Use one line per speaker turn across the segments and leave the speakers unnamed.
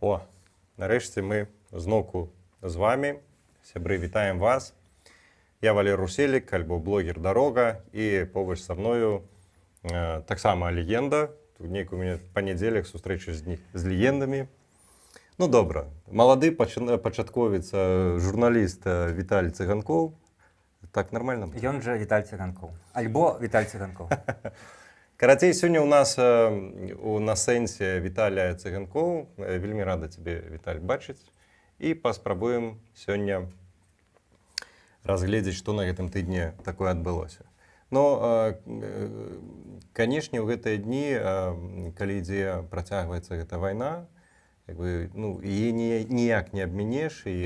О, нарешті ми знову з вами. Сябры, вітаем вас. Я Валер Руселік, альбо блогер Дорога, і побач са мною таксама легенда. Тут нейкі у мяне панядзелак сустрэча з легендамі. Ну добра, малады пачатковец, журналіст Віталь Цыганкоў. Так нормально?
Ён жа Віталь Цыганкоў. Альбо Віталь Цыганкоў.
Карацей, сёння у нас на сэнсе Віталя Цыганкоў. Вельмі рада цябе, Віталь, бачыць. І паспрабуем сёння разгледзець, што на гэтым тыдні такое адбылося. Но, канешне, ў гэтыя дні, калі ідзе працягваецца гэта вайна, яе ніяк не абмінеш, і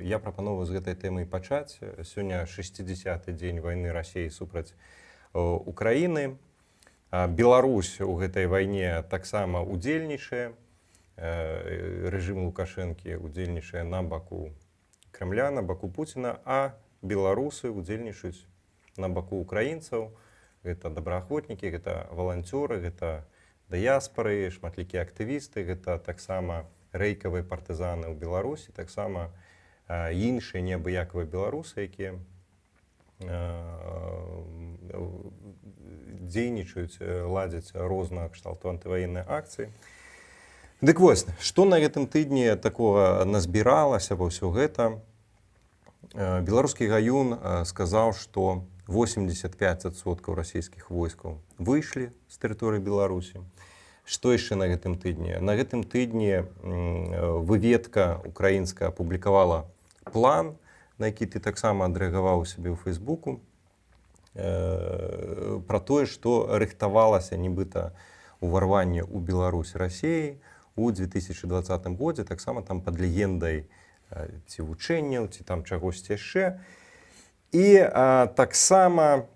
я прапановваю з гэтай тэмай пачаць. Сёння 60-й дзень вайны Расіі супраць Украіны. Беларусь у гэтай вайне таксама удзельнічае. Рэжым Лукашэнкі удзельнічае на баку Крэмля, на баку Пуціна, а беларусы удзельнічаюць на баку украінцаў. Гэта добраахвотнікі, гэта валанцёры, гэта дыяспары, шматлікія актывісты, гэта таксама рэйкавыя партызаны ў Беларусі, таксама іншыя неабыякавыя беларусы, якія дзейнічаюць, ладзяць рознага кшталту антываенныя акцыі. Дык вось, што на гэтым тыдні такога назбіралася ва ўсё гэта? Беларускі гаюн сказаў, што 85% расійскіх войскаў выйшлі з тэрыторыі Беларусі. Што яшчэ на гэтым тыдні? На гэтым тыдні выведка украінская апублікавала план, на які ты таксама адрэагаваў у сябе ў Фейсбуку, пра тое, што рыхтавалася нібыта ўварванне ў Беларусь Расіі у 2020 годзе, таксама там пад легендай ці вучэнняў, ці там чагосьці яшчэ. І таксама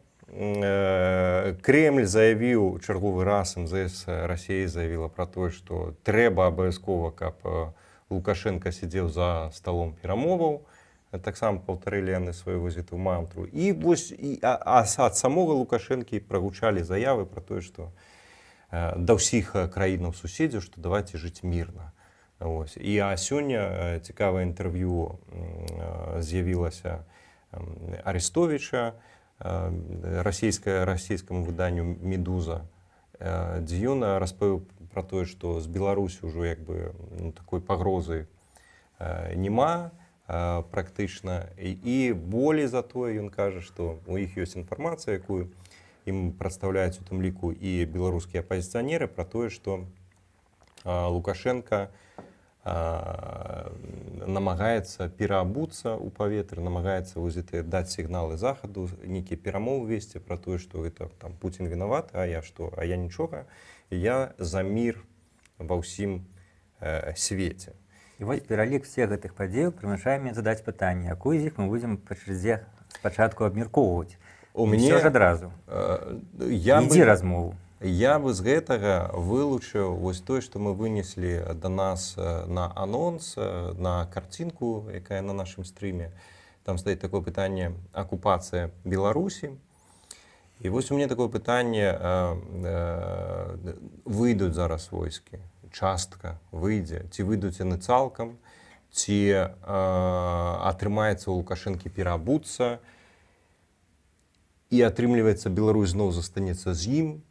Кремль заявіў чарговы раз, МЗС Расіі заявіла пра тое, што трэба абавязкова, каб Лукашенко сидзеў за сталом перамоваў. Таксама паўтарылі яны сваю візіту мантру. І вось ад самога Лукашэнкі прагучалі заявы пра тое, што да ўсіх краінаў суседзяў, што давайце жыць мірна. І сёння цікавае інтэрв'ю з'явілася Арестовича, расійскаму выданню «Медуза», дзе ён распавёў пра тое, што з Беларусі ўжо такой пагрозы няма практычна. І болей за тое ён кажа, што у іх ёсць інфармацыя, якую ім прадстаўляюць у тым ліку і беларускія апазіцыянеры, пра тое, што Лукашенко намагаецца пераабуцца ў паветры, намагаецца даць сігналы захаду, нейкія перамовы весці пра тое, што гэта Пуцін вінаваты, а я што? А я нічога. Я за мір ва ўсім свеце.
І вось пералік всех гэтых падзеяў прымушае мяне задаць пытанне, якую з іх мы будзем па чарзе спачатку абмяркоўваць. Усё ж адразу. Ідзі размову.
Я бы з гэтага вылучыў вось тое, што мы вынеслі да нас на анонс, на карцінку, якая на нашым стрыме. Там стаіць такое пытанне «Акупацыя Беларусі». І вось у мяне такое пытанне, выйдуць зараз войскі, частка выйдзе, ці выйдуць яны цалкам, ці атрымаецца у Лукашэнкі пераабуцца, і атрымліваецца Беларусь зноў застанецца з ім,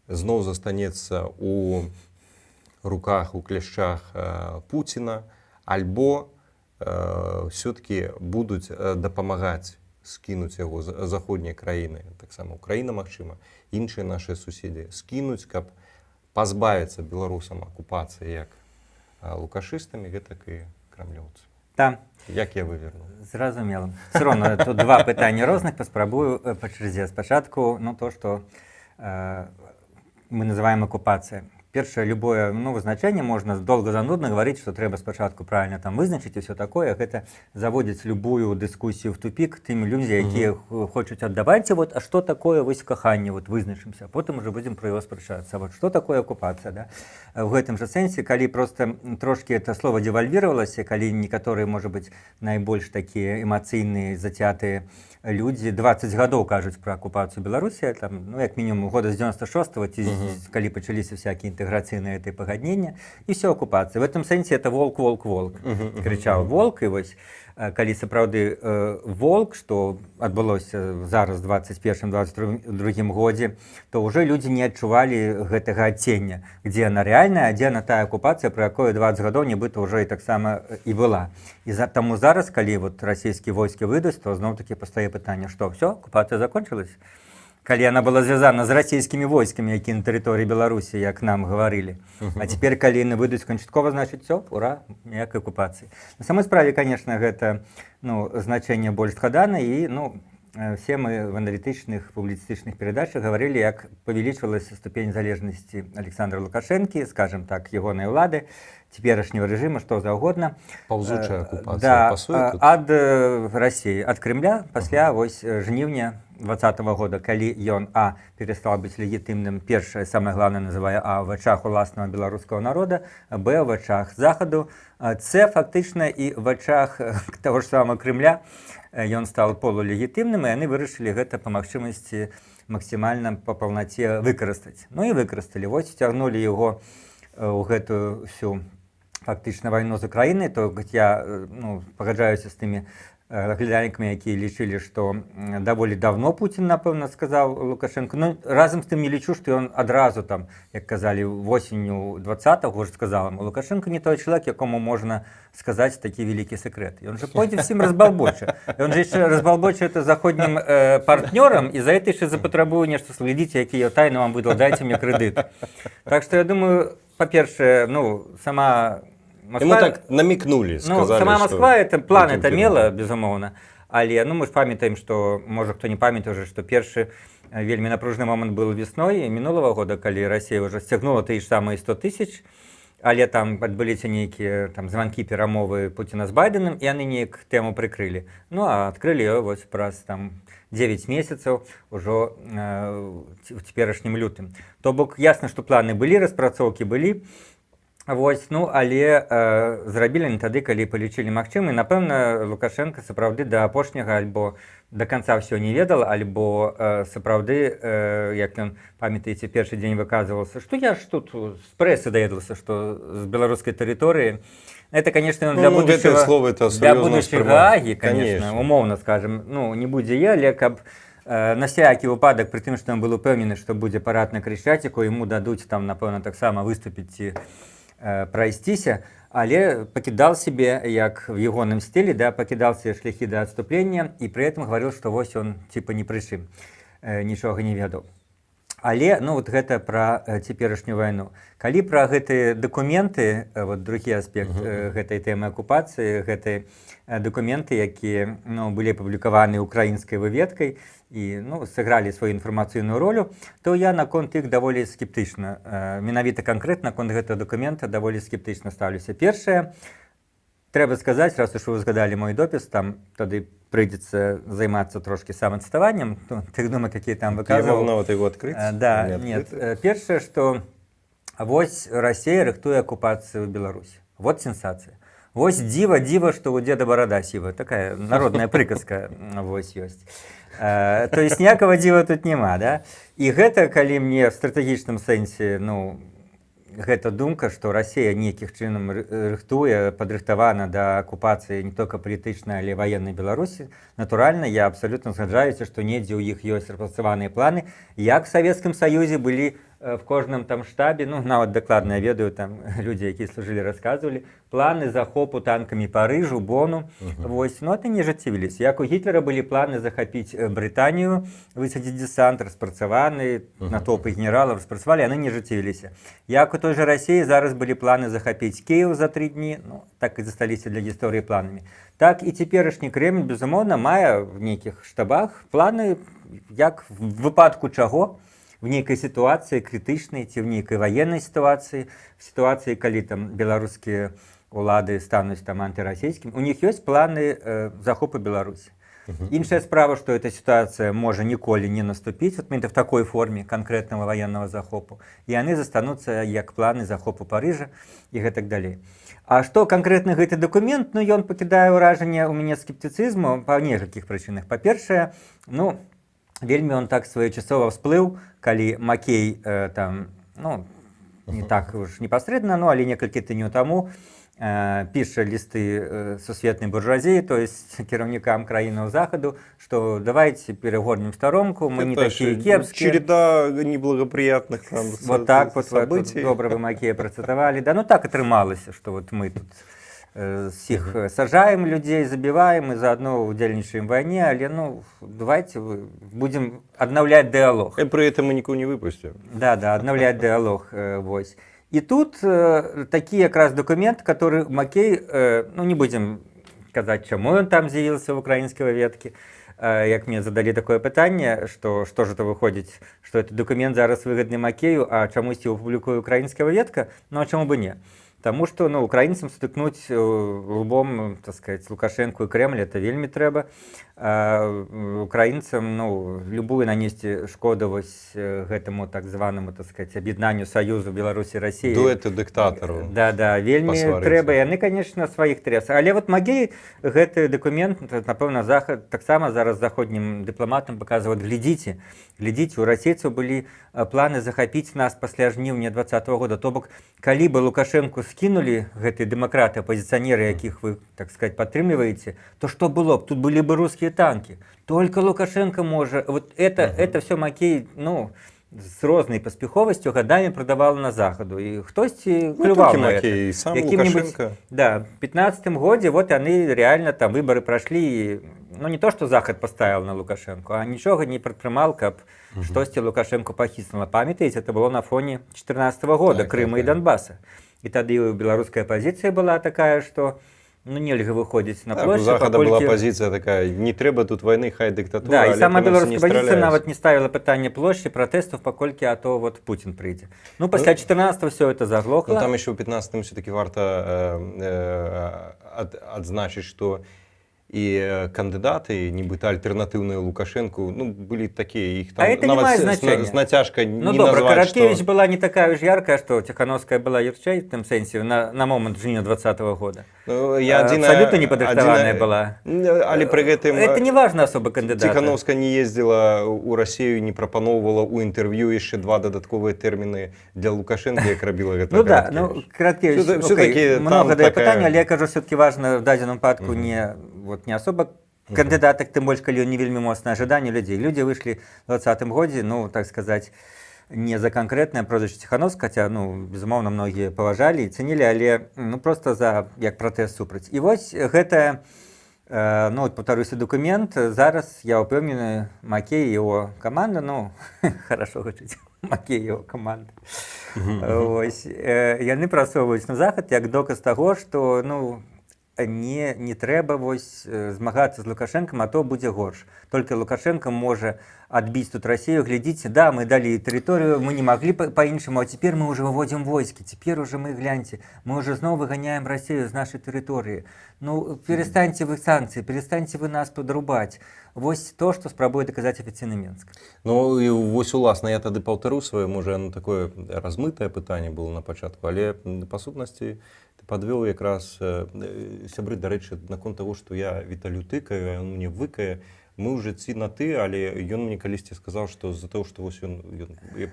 зноў застанецца у руках, у кляшчах Пуціна, альбо ўсё-такі будуць дапамагаць скінуць яго заходнія краіны, таксама Украіна, магчыма, іншыя нашыя суседзі скінуць, каб пазбавіцца беларусам акупацыі як лукашыстамі, гэтак і крамлёўцы.
Там.
Як я вывернуў?
Зразумела. Все роўна, тут два пытання розных, паспрабую па чарзе. Спачатку, то, што мы называем акупацыя. Першае, любое вызначэнне можна долга занудна гаварыць, што трэба спачатку правільна там вызначыць і ўсё такое. Гэта заводзіць любую дыскусію в тупік тым людзі, якія хочуць аддаваць. А што такое вось каханне, вызначымся. Потым уже будзем пра яго спрачацца. Што такое акупацыя, да? В гэтым жа сэнсе, калі проста трошкі это слово девальвіравалася, калі некаторыя, можа быць, найбольш такія эмацыйныя, зацятыя людзі 20 гадоў кажуць пра акупацыю Беларусі, як мінімум года з 96-го, калі пачаліся всякія інтэграцыі інтэграцыйнае этой пагаднення, і все акупацыя. В этом сэнсе это волк, волк, волк. Крычаў волк, і вось калі сапраўды волк, што адбылося зараз 21-22 годзе, то ўжо людзі не адчувалі гэтага адцення, дзе яна рэальная, а дзе яна тая акупацыя, пра якую 20 гадоў нібыта ўжо і таксама і была. І таму зараз, калі вот расійскія войскі выйдуць, то зноў-такі пастае пытанне, што все, акупацыя закончылась? Калі яна была звязана з расійскімі войскамі, якія на тэрыторыі Беларусі, як нам гаварылі. А цяпер, калі яны выйдуць канчаткова, значыць, все, ура, ніякай акупацыі. На самой справе, конечно, гэта значэнне больш згадана, і все мы в аналітычных, публіцыстычных перадачах гаварылі, як павялічвалася ступень залежнасці Александра Лукашэнкі, скажем так, ягонай улады, цяперашняга рэжыма, што заўгодна.
Паўзучая акупацыя,
да,
пасуе тут?
Ад Расіі, ад Крымля, пасля вось жніўня 2020 года, калі ён перастаў быць легітымным, першае, самае главное, называе в вачах уласнага беларускага народа, б в вачах захаду, c фактычна і в вачах таго ж самага Крымля ён стаў полулегітымным, і яны вырашылі гэта па магчымасці максімальна па паўнаце выкарыстаць. Ну і выкарысталі. Вось уцягнулі яго ў гэтую всю фактычна вайну з Украінай, то я пагаджаюся з тымі глядальнікамі, якія лічылі, што даволі давно Пуцін, напэўна, сказаў Лукашенко. Ну, разам з тым не лічу, што ён адразу там, як казалі, восенню 20-го ўжо сказаў ему, Лукашенко не той чалавек, якому можна сказаць такі вялікі секрэт. Ён же пойдзе всім разбалбоча. Ён же яшчэ разбалбоча это заходнім партнёрам, і за это яшчэ запатрабуе нешта, глядзіце, які я тайну вам выдал, дайце мне крэдыт. Так што я думаю, па-першае, сама Москва...
Ему так намекнули, сказали,
сама Москва,
что...
это план это мела, безумоўна, але мы ж памятаем, што, можа, хто не памятае уже, што першы вельмі напружны момант был весной мінулого года, калі Расія ўжо сцягнула тыя ж самыя 100 000, але там адбыліся нейкія званкі, перамовы Пуціна з Байденом, і яны неяк тэму прыкрылі. Ну, а адкрылі ее вось праз 9 месяцаў ужо в цяперашнім лютым. То бок, ясна, што планы былі, распрацоўкі былі, вось, але зрабілі не тады, калі палічылі магчымы. Напэўна, Лукашенко сапраўды да апошняга альбо да канца ўсё не ведал, альбо сапраўды, як ён, памятаеце, першы дзень выказваўся, што я ж тут з прэсы даведаўся, што з беларускай тэрыторыі. Это, конечно, для будущего Агі, конечно, умоўна скажем, не будзе але каб на всякі выпадак, пры тым, што ён был упэўнены, што будзе парад на Крышчаціку, яму дадуць там, напэўна, таксама выступіць ці прайсціся, але пакідаў себе, як в ягоным стылі, пакідаў себе шляхі да адступлення, і пры этом гаварыў, што вось ён типа ні пры чым, нічога не ведаў. Але, вот гэта пра цяперашнюю вайну. Калі пра гэтыя дакументы, вот другі аспект гэтай тэмы акупацыі, гэтыя дакументы, якія былі апублікаваны украінскай выведкай і сыгралі сваю інфармацыйную ролю, то я наконт іх даволі скептычна, менавіта канкрэтна наконт гэтага дакумента даволі скептычна ставлюся. Першае, трэба сказаць, раз уж вы згадалі мой допіс, там тады прыйдзецца займацца трошкі самаадставаннем, тых думак, якія там выказваў.
Нават яго адкрыць?
Да, нет. Першае, што вось Расія рыхтуе акупацыю Беларусі. Вот сенсацыя. Вось дзіва, што у дзеда барада сівая. Такая народная прыказка вось ёсць. То есть ніякага дзіва тут няма, да? І гэта, калі мне в стратэгічным сэнсе, гэта думка, што Расія нейкіх чынам рыхтуе, падрыхтавана да акупацыі не толькі палітычнай, але ваеннай Беларусі, натуральна, я абсалютна згаджаюся, што недзе ў іх ёсць распрацаваныя планы, як в Савецкім Саюзе былі в кожным там штабе, нават дакладна я ведаю, там людзі, якія служылі, расказвалі, планы захопу танкамі Парыжу, Бону, вось, это не ажыццявіліся. Як у Гітлера былі планы захапіць Брытанію, высадзіць десант, распрацаваны, натоўпы генералаў распрацавалі, яны не ажыццявіліся. Як у той жа Расіі зараз былі планы захапіць Кіеў за 3 дні, так і засталіся для гісторыі планамі. Так і цяперашні Крэмль, безумоўна, мае в нейкіх штабах планы, як в выпадку чаго, в нейкай сітуацыі крытычнай ці в нейкай ваеннай сітуацыі, в сітуацыі, калі там беларускія улады стануць там антырасійскім, у них ёсць планы захопу Беларусі. Іншая справа, што эта сітуацыя можа ніколі не наступіць, в такой форме канкрэтнага ваеннага захопу, і яны застануцца як планы захопу Парыжа і гэтак далей. А што канкрэтна гэты дакумент, ён пакідае ўражанне ў мяне скептыцызму па некалькіх прычынах. Па-першае, вельмі он так своечасова всплыў, калі Макей там, не так уж непасрэдна, ну але некалькі тыдняў таму піша лісты сусветнай буржуазіі, то есть кіраўнікам краінаў захаду, што давайте перагорнем старонку, мы не такія кепскія.
Череда неблагоприятных там
вот так вот
событий.
Добра вы Макея працытавалі. Да, ну так атрымалася, што вот мы тут всіх сажаем людзей, забіваем і заодно удзельнічаем в вайне, але ну давайте будем аднаўляць дыялог.
И при этом мы никого не выпустим.
Да, аднаўляць дыялог. Вось. І тут такі якраз дакумент, который Макей, ну не будем казаць, чаму ён там з'явіўся ў украінскай веткі. Як мне задалі такое пытанне, што ж это выходзіць, што этот дакумент зараз выгадны Макею, а чамусьці ў публікуе украінская ветка, ну а чаму бы не? Таму што ну, украінцам стыкнуць лбом, так сказать, Лукашенко і Кремль, это вельмі трэба. Украінцам ну, любую нанесці шкоду вось гэтаму так званаму, так сказать, аб'яднанню Саюзу Беларусі і Расіі.
Дуэту дыктатару.
Да, вельмі трэба. Яны, конечно, сваіх трэс. Але вот Макей гэты дакумент, напэўна, Захад таксама зараз заходнім дыпламатам паказваюць, глядзіце, у расейцаў былі планы захапіць нас пасля жніўня 2020 года. То бок, калі бы Лукашенко скинули гэтыя дэмакраты, апозіцыянеры, якіх вы, так сказать, падтрымліваеце, то што было б? Тут былі бы рускія танки. Только Лукашенко можа. Вот это все Макей, ну, з рознай паспяховасцю гадамі прадавал на захаду. І хтосьці клюваў на
Макей,
это.
сам Лукашенко.
Да, в 15 годзе вот яны реально там выборы прошли. Ну не то, что Захад поставил на Лукашенко, а нічога не прадпрымаў, каб штосьці Лукашенко пахіснула. Памятаеце, это было на фоне 14 года, Крыма и Донбасса. И тады беларуская позиция была такая, что ну нельга выходзіць на площадь.
У Захада была позиция такая, не трэба тут войны, хай диктатура.
Да, и сама белорусская позиция нават не ставила пытание площади протестов, покольки а то вот Путин придет. Ну, после 14-го все это заглохло.
Ну, там еще в 15-м все-таки варто отзначить, что и кандидаты, нібыта альтернативные Лукашенко, ну, были такие, их там
а это не мае значения.
С натяжкой
ну,
не
добра,
назвать,
Короткевич
что...
была не такая уж яркая, что Тихановская была ярчей в том сенсе на момент жніўня 2020 года. Абсолютно неподрыхтаваная была.
Але при гэтым...
Это не важно особо кандидата.
Тихановская не ездила у Россию, не пропановывала у интервью еще 2 додатковые термины для Лукашенко, як рабіла гэта
ну да, ну Короткевич, много дае пытання, але я кажу, все-таки важно в дадзеным выпадку не особо кандидаток, тым больш, калі ён не вельмі моцнае ожидание людей. Люди вышли в 2020 годзе, ну, так сказать, не за конкретное прозвище Тихановская, хотя, ну, безумоўна, многие паважалі і цэнілі, але ну, просто за як пратэст супраць. І вось гэта, ну, вот, повторюся, документ. Зараз, я упэўнены, Макей і его команда, ну, хорошо гучыць, Макей і его команда. Вось, яны прасоўваюць на Захад як доказ таго, што, ну, не трэба вось змагацца з Лукашенком, а то будзе горш. Только Лукашенко можа адбіць тут Россию. Глядзіце, да, мы далі тэрыторыю, мы не могли по-іншаму, а теперь мы уже выводим войски, теперь уже мы, гляньте, мы уже снова выгоняем Россию з нашей тэрыторыі. Ну, перестаньте вы санкции, перестаньте вы нас подрубать. Вось то, что спрабуе доказать офіцыйны Мінск.
Ну, і вось уласна, я тады паўтару сваё, можа, ну, такое размытае пытанне было на пачатку, але па сутнасці ты падвёў якраз сябры, дарэчы, наконт таго, што я Віталю тыкаю, а ён мне выкае. Мы ўжо ці на ты, але ён мне калісьці сказаў, што з-за таго, што вось ён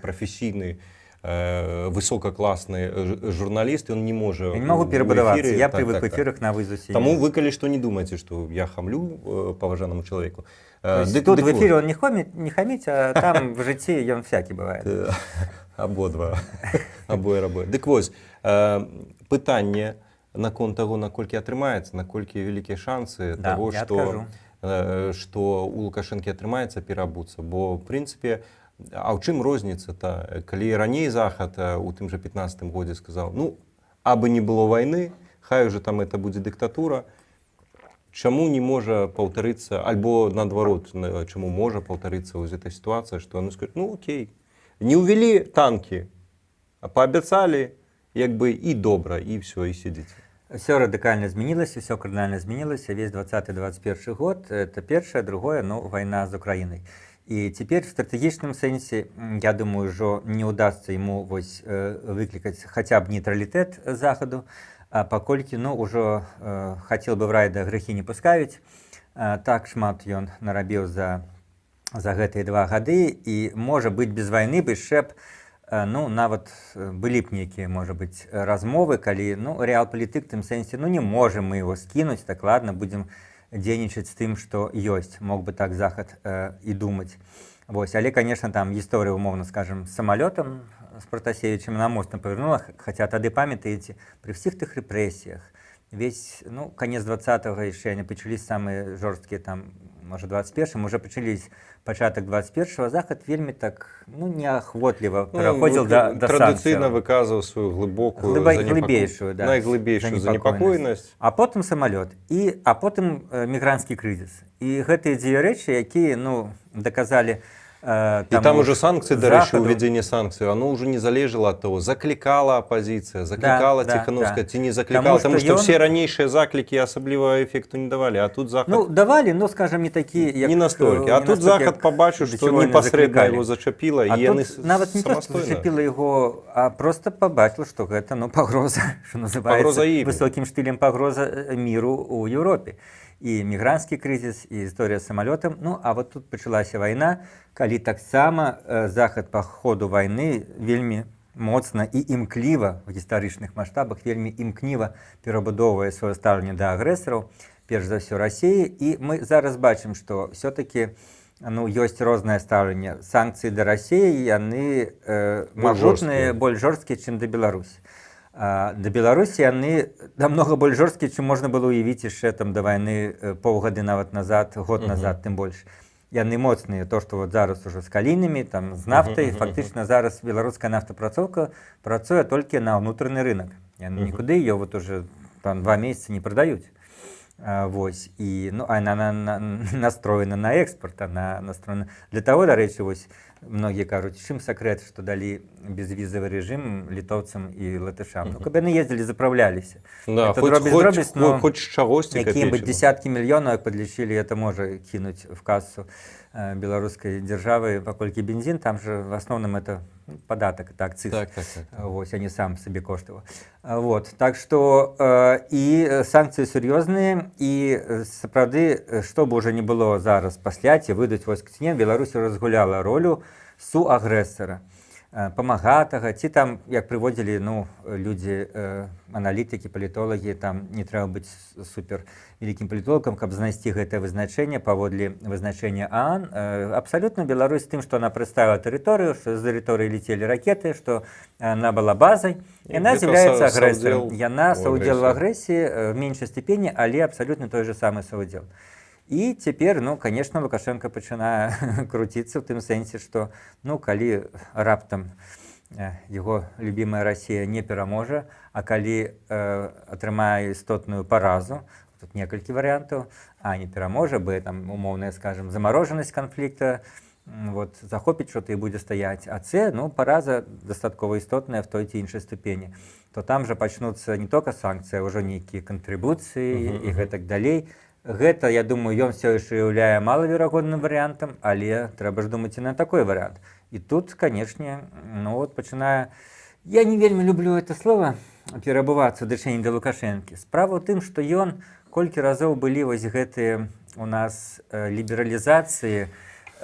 прафесійны, высокакласны журналіст, ён не можа...
Я не могу перебудавацца, я привык в эфирах на вызусе.
Таму вы, калі што, не думаеце, што я хамлю паважанаму чалавеку.
Тут в эфире он не хаміць, а там в жыцці ён всякі бывает.
Абодва. Абое. Дык вось, пытанне наконт таго, наколькі атрымаецца, наколькі вялікія шансы таго, што у Лукашэнкі атрымаецца пераабуцца. Бо, в прынцыпе, а ў чым розніца-то? Калі раней Захад у тым жа 15-м годзе сказаў, ну, абы не было вайны, хай уже там это будзе дыктатура, чаму не можа паўтарыцца, альбо наадварот, чаму можа паўтарыцца вось эта сітуацыя, што яны скажуць, ну, окей, не ўвялі танкі, а паабяцалі, як бы і добра, і все, і сидзіце.
Все радикально изменилось, все кардинально изменилось. Весь 2020-2021 год – это первое, другое, но война с Украиной. И теперь в стратегичном сенсе, я думаю, что не удастся ему выкликать хотя бы нейтралитет Заходу, а покольки, ну, уже хотел бы в рай до грехи не пускавить. Так шмат ён нарабіў за гэтыя 2 гады, и, может быть, без войны бы шэп ну нават былі б нейкія можа быць размовы, калі ну рэалпалітык тым сэнсе ну не можем мы его скінуць, так ладно будзем дзейнічаць з тым, што ёсць, мог бы так захад і думаць. Вось, але конечно там гісторыя умоўна скажем з самалётам з Пратасевічам на мост павярнула, хаця тады памятаеце пры ўсіх тых рэпрэсіях весь ну канец 20-го яшчэ не пачались самыя жорсткія там можа 21-м уже пачались пачатак 21-го захад вельмі так ну неахвотліва пераходзіў да
традыцыйна выказваў сваю глыбокую
глыбейшую
найглыбейшую занепакоенасць,
а потым самалёт а потым мігранцкі крызіс і гэтыя дзве рэчы якія ну даказалі
и там уже санкции, дарэчы, уведение санкций, оно уже не залежало от того, закликала оппозиция, закликала Тихановская, ці не закликала, потому что все ранейшие заклики особливого эффекту не давали, а тут захад...
Ну, давали, но, скажем, не такие...
Не настолько, а тут захад побачил, что непосредственно его зачапило, и яны самостойно.
Нават не то, что зачапило его, а просто побачил, что это, ну, погроза, что называется, высоким штилем погроза миру у Европе. І мігранцкі крызіс, і гісторыя з самалётам. Ну, а вот тут пачалася вайна, калі таксама захад па ходу вайны вельмі моцна і імкліва в гістарычных маштабах, вельмі імкліва перабудоўвае сваё стаўленне да агрэсараў, перш за ўсё Расіі. І мы зараз бачым, што ўсё-такі ну, ёсць рознае стаўленне. Санкцыі да Расіі, яны магутныя, больш жорсткія, чым да Беларусі. Да Беларусі яны намнога больш жорсткія, чым можна было уявіць яшчэ там да вайны паўгады нават назад, год назад, тым больш. Яны моцныя, то, што вот зараз уже з калійнымі, там, з нафтай, фактычна зараз беларуская нафтапрацоўка працуе толькі на ўнутраны рынок. Яны нікуды ее вот уже там 2 месяцы не прадаюць. Вось, і, ну, она настроена на экспорт, она настроена... Для того, дарэчы, вось, многие кажуць, чым сакрэт, што далі безвізавы рэжым літоўцам і латышам. Ну, каб яны ездзілі, заправляліся.
Да, хоць з чагосьці
какие-нибудь десятки мільёнаў, як падлічылі, это можа кінуць в кассу беларускай дзяржавы, паколькі бензин, там же в основном это податок, это акциз.
Так.
Вось, а не сам сабе коштаваў. Вот, так што і санкцыі сур'ёзныя, і сапраўды, што бы уже не было зараз пасля, ці выйдуць войск ці не, Беларусь разгуляла ролю суагрэсара, памагатага, ці там, як прыводзілі ну, людзі, аналітыкі, палітолагі, там не трэба быць супер вялікім палітолагам, каб знайсці гэтае вызначэнне паводле вызначэння ААН. Абсалютна Беларусь тым, што она прадставіла тэрыторыю, што з тэрыторыі лецелі ракеты, што она была базай, яна з'яўляецца агрэсарам. Яна саўдзел в агрэсіі в меншай степені, але абсалютна той же самы саўдзел. І цяпер, ну, конечно, Лукашенко пачынае круціцца ў тым сэнсе, што, ну, калі раптам яго любімая Расія не пераможа, а калі атрымае істотную паразу, тут некалькі варыянтаў, а не пераможа, б там умоўная, скажем, замарожанасць канфлікта, вот, захопіць што-то і будзе стаяць, а С, ну, параза дастаткова істотная в той ці іншай ступені, то там жа пачнуцца не толькі санкцыі, а ўжо нейкія кантрыбуцыі і гэтак далей. Гэта, я думаю, ён все яшчэ ўяўляе малаверагодным варыянтам, але трэба ж думаць і на такой варыянт. І тут, канешне, ну вот пачынае... Я не вельмі люблю это слово, перабывацца ў дачэнні да Лукашэнкі. Справа ў тым, што ён, колькі разоў былі вось гэтыя у нас лібералізацыі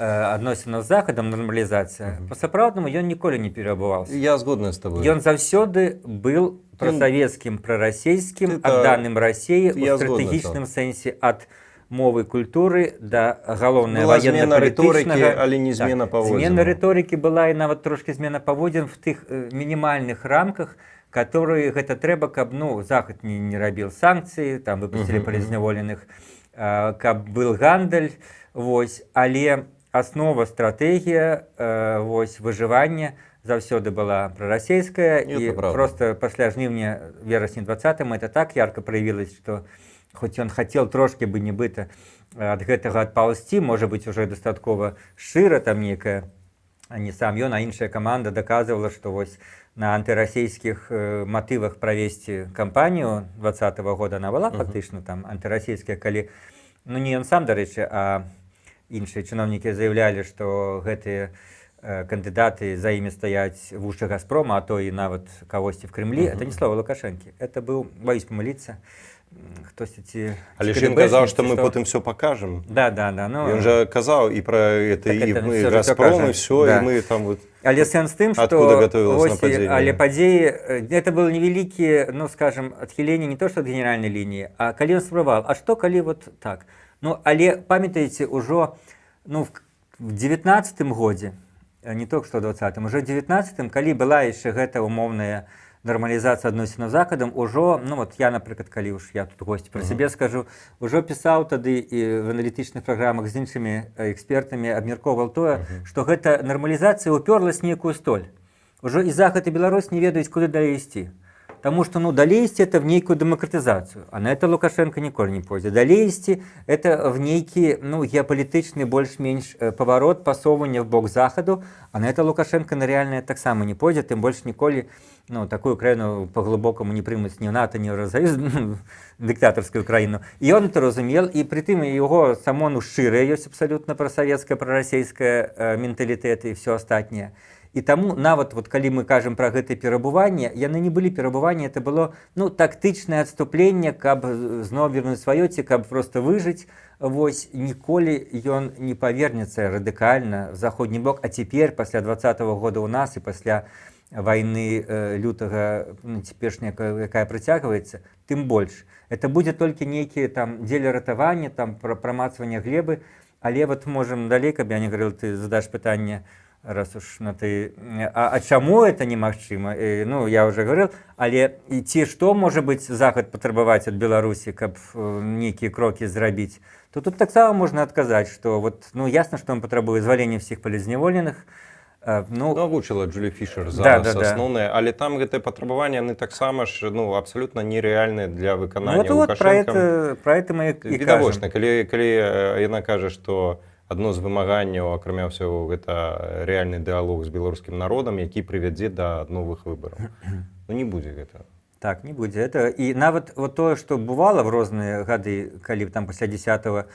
адносінаў з захадам, нармалізацыя, па-сапраўднаму ён ніколі не перабываўся.
Я згодна з табой.
Ён заўсёды был прасавецкім, прарасійскім, адданым Расіі ў стратэгічным сэнсе ад мовы культуры да галоўнай ваенна-палітычнага.
Але не змена паводзін.
Змена рыторыкі была і нават трошкі змена паводзін в тых мінімальных рамках, которые гэта трэба, каб ну, захад не рабіў санкцыі, там выпусцілі палізняволеных, каб был гандаль, вось, але аснова стратэгія, вось, выжывання заўсёды была прарасійская, і просто пасля жніўня верасня 20-м это так ярко проявилось, што хоць ён хацеў трошки бы нібыта ад гэтага адпаўсці, можа быць уже дастаткова шчыра там некая, а не сам ён, а іншая каманда даказвала, што вось на антырасійскіх матывах правесці кампанію 20-го года она была фактычна там антырасійская, калі ну не ён сам, дарэчы, а іншыя чыноўнікі заявлялі, што гэтыя кандидаты, за ими стоять в уши Газпрома, а то и нават кагосьці в Кремлі, это не слова Лукашенко. Это был, боюсь помылиться, хтось ці...
Але ж він казав, що ми потім все покажемо.
Да. Ну,
Він же казав і про це, і
это
ми
всё же
Газпром,
покажем.
і все,
Да.
і ми там вот...
Але сенс тым,
Откуда
што
готовилось нападение?
але падзеі, это было невялікія, ну, скажем, адхіленне не то, што ад генеральнай лініі, а калі ён спрабаваў, а што калі вот так? Ну, але памятаеце, ўжо ну, в 19-м годзе, не толькі што ў 20-м, уже в 19-м, калі была яшчэ гэта умоўная нормалізацыя адносінаў з Захадам, ужо, ну вот я, напрыклад, калі уж я тут госць пра сябе скажу, ужо пісаў тады і в аналітычных праграмах з іншымі экспертамі, абмяркоўваў тое, што гэта нармалізацыя ўпёрлась нейкую столь. Ужо і Захад, і Беларусь не ведаюць, куды далей ісці. Таму што, ну, далей ісці это в нейкую дэмакратызацыю, а на это Лукашенко ніколі не пойдзе. Далей ісці это в нейкі, ну, геапалітычны больш-менш паварот, пасоўвання в бок Захаду, а на это Лукашенко на рэальнае таксама не пойдзе, тым больш ніколі, ну, такую краіну по-глыбокаму не прымуць ні ў НАТО, ні ў Еўрасаюз, дыктатарскую краіну. І ён это разумел, і прытым яго само, ну, шчырае ёсць абсалютна прасавецкае, прарасейскае менталітэт і ўсё астатняе. І таму нават вот, калі мы кажам пра гэтае перабыванне, яны не былі перабыванне, это было, ну, тактычнае адступленне, каб зноў вернуць сваё, ці каб проста выжыць. Вось ніколі ён не павернецца радыкальна в заходні бок, а цяпер пасля 20-го года ў нас і пасля вайны лютага, ну, цяперашняя, якая прыцягваецца, тым больш. Это будзе толькі нейкія там дзеля ратавання, там прамацвання глебы, але вот можам далей, каб я не говорил, ты задаш пытанне, раз уж на ты, а чаму это немагчыма? Ну, я уже говорил, але і ці што можа быць Захад патрабаваць ад Беларусі, каб нейкія крокі зрабіць, то тут таксама можна адказаць, што вот, ну, ясна, што он патрабуе звалення всіх палізняволеных.
Ну, агучыла Джулі Фішер зараз асноўнае, але там гэтыя патрабаванні, яны таксама ж, ну, абсалютна нерэальныя для выканання Лукашэнкам.
Пра это мы і кажам.
Відавочна, калі яна кажа, што адно з вымаганняў, акрамя ўсяго, гэта рэальны дыалог з беларускім народам, які прывядзе да новых выбараў. Ну, не будзе гэта.
Так, не будзе. І нават вот тое, што бывала в розныя гады, калі там пасля 10-го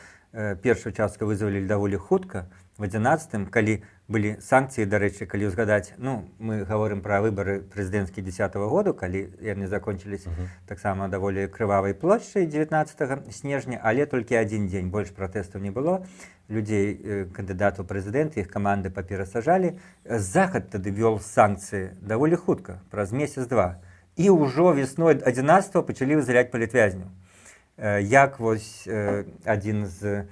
першую частку вызвалілі даволі хутка, в 11-м, калі былі санкцыі, дарэчы, калі ўзгадаць, ну, мы гаворым пра выбары прэзідэнцкія 10-го году, калі яны закончыліся таксама даволі крывавай плошчай 19 снежня, але толькі адзін дзень, больш пратэстаў не было. Людзей, кандыдатаў прэзідэнта, іх каманды паперасажалі. Захад тады вёл санкцыі даволі хутка, праз месяц-два. І ўжо весной 11-го пачалі вызваляць палітвязняў. Як вось адзін з,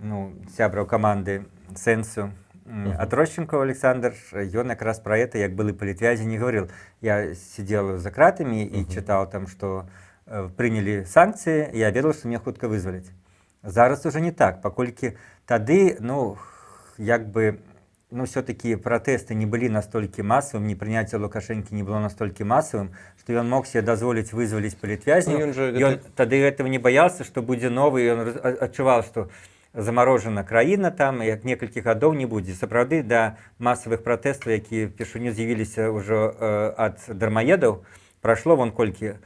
ну, сябраў каманды Сэнсу, Атрощенков Александр, ён якраз пра это, як былы палітвязень, не гаварыў. Я сидел за кратамі і чытаў там, што прынялі санкцыі, я ведаў, што мне хутка вызваляць. Зараз уже не так, паколькі тады, ну, як бы, ну, все-таки пратэсты не былі настолькі масавым, непрыняцце Лукашэнкі не было настолькі масавым, што ён мог себе дазволіць вызваліць палітвязняў. Ён тады гэтага не баяўся, што будзе новы, ён адчуваў, што замарожана краіна там, як некалькі гадоў не будзе. Сапраўды, да масавых пратэстаў, якія впершыню з'явіліся ўжо ад дармаедаў, прайшло вон колькі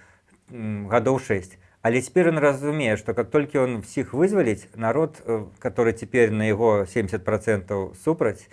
гадоў 6. Але цяпер ён разумее, што как толькі он всіх вызваліць, народ, который цяпер на яго 70% супраць,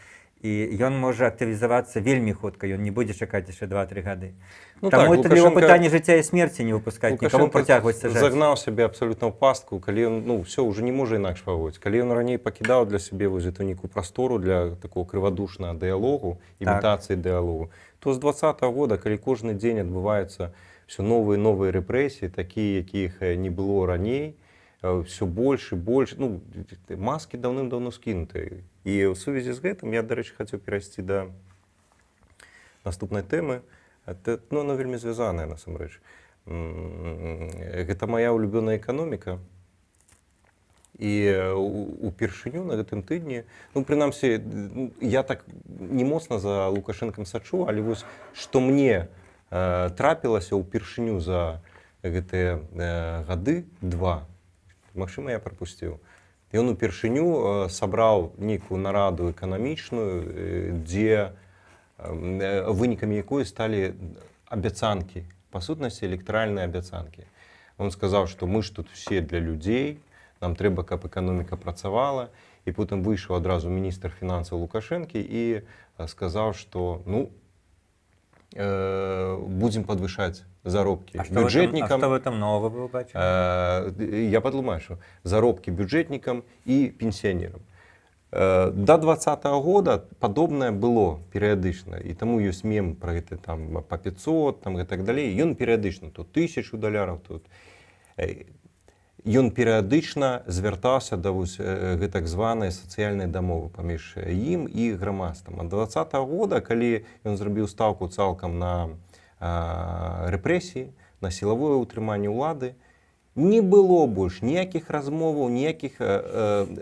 і ён можа актывізавацца вельмі хутка, ён не будзе чакаць яшчэ 2-3 гады. Ну, таму это для яго пытанне жыцця і смерці не выпускаць, нікому працягваць сажаць.
Загнаў сябе абсалютна ў пастку, калі ён, ну, все, уже не можа інакш паводзіць. Калі ён раней пакідаў для сябе вось эту нейкую прастору для такого крывадушнага дыялогу, імітацыі дыялогу, то з 20-го года, калі кожны дзень адбываюцца все новыя і новыя рэпрэсіі, такія, якіх не было раней, все больш і больш, ну, маскі даўным-даўно скінутыя. І ў сувязі з гэтым я, дарэчы, хацеў перайсці да наступнай тэмы. Ну, она вельмі звязаная, насамрэч. Гэта моя улюбёная эканоміка. І упершыню на гэтым тыдні, ну, прынамсі, я так не моцна за Лукашэнкам сачу, але вось, што мне трапілася ўпершыню за гэтыя гады 2, магчыма, я прапусціў. Ён упершыню сабраў нейкую нараду эканамічную, дзе вынікамі якой сталі абяцанкі, па сутнасці электаральныя абяцанкі. Он сказаў, што мы ж тут все для людзей, нам трэба, каб эканоміка працавала, і потім вийшов одразу міністр фінансів Лукашенко і сказав, що ну, будем подвышать заробки бюджетникам.
А что в этом нового вы бачите?
Я потлумачу. Заробки бюджетникам и пенсионерам. До 2020 года подобное было периодично. И тому есть мем про это там по 500 там, и так далее. И он периодично, тут $1000, тут... Ён перыядычна звяртаўся да так званай сацыяльнай дамовы паміж ім і грамадствам. А 2020 года, калі ён зрабіў стаўку цалкам на рэпрэсіі, на сілавое ўтрыманне ўлады, не было больш ніякіх размоваў, ніякіх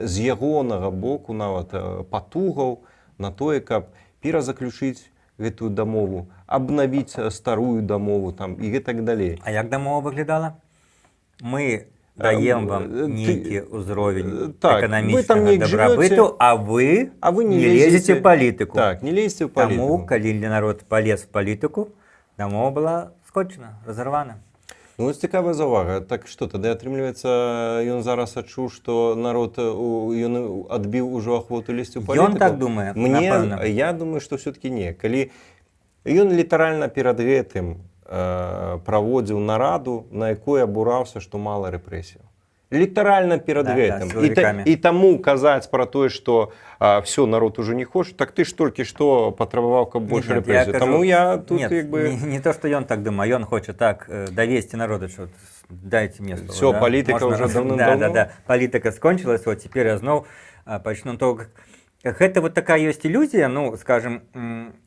з ягонага боку нават патугаў на тое, каб перазаключыць гэтую дамову, абнавіць старую дамову там, і гэтак далей.
А як дамова выглядала? Мы даем вам некий уровень экономического добробыту, а вы не лезете в политику.
Так, не лезьте в политику.
Тому, коли народ полез в политику, дамова была скончена, разорвана.
Ну, ось цікава завага. Так што, тады атрымліваецца, ён зараз адчуў, што народ ён адбіў ужо ахвоту лезці ў палітыку?
Ён так думае, напэўна.
Я думаю, што ўсё-такі не. Калі ён літаральна перад гэтым праводзіў нараду, на якой абураўся, што мала рэпрэсіяў. Літаральна перад гэтым. І таму казаць пра тое, што все, народ уже не хоча, так ты ж толькі што патрабаваў, каб больш рэпрэсіяў. Таму я тут як бы...
Не то, што ён так думае, ён хоча так давесці народу, што дайце мне слово.
Все, палітыка ўжо даўным-даўно.
Да, палітыка скончылась, вот цяпер я зноў пачну то... Гэта вот такая ёсць ілюзія, ну, скажем,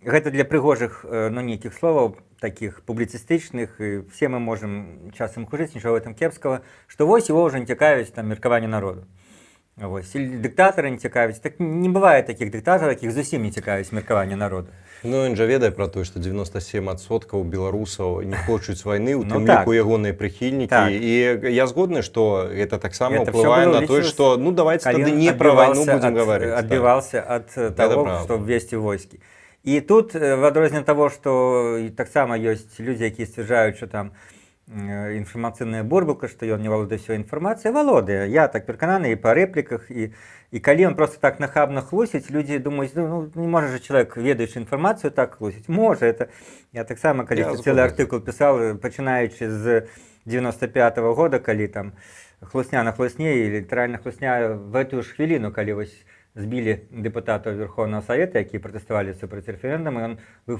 гэта для прыгожых, ну, нейкіх словаў, таких публіцыстычных, і все мы можем часам хужыць, нічого в этом кепскага, што вось его ўжо не цікавіць там меркаванне народу. Вось, или дыктатары не цікавіць. Так не бывае такіх дыктатараў, якіх зусім не цікавіць меркаванне народу.
Ну, ён жа ведае пра тое, што 97% беларусаў не хочуць вайны, у тым ліку ягоныя прыхільнікі. І я згодны, што гэта таксама ўплывае на тое, што ну давайте тады не пра вайну будзем гаварыць.
Адбіваўся ад таго, што ввесці войскі. І тут, в адрозненне таго, што таксама ёсць людзі, якія сцвярджаюць, што там інфармацыйная бурбалка, што ён не валодае ўсёй інфармацыяй, валодае. Я так перакананы і па рэпліках, і калі ён просто так нахабна хлусіць, людзі думаюць, ну не можа же чалавек, ведаючы інфармацыю, так хлусіць. Можа, это я таксама, калі цэлы артыкул пісаў, пачынаючы з 95-го года, калі там хлусня на хлусне, і літаральна хлусня в эту ж хвіліну, калі вось збілі дэпутатаў Верховного Совета, якія пратэставалі супраць рэферэндуму, ён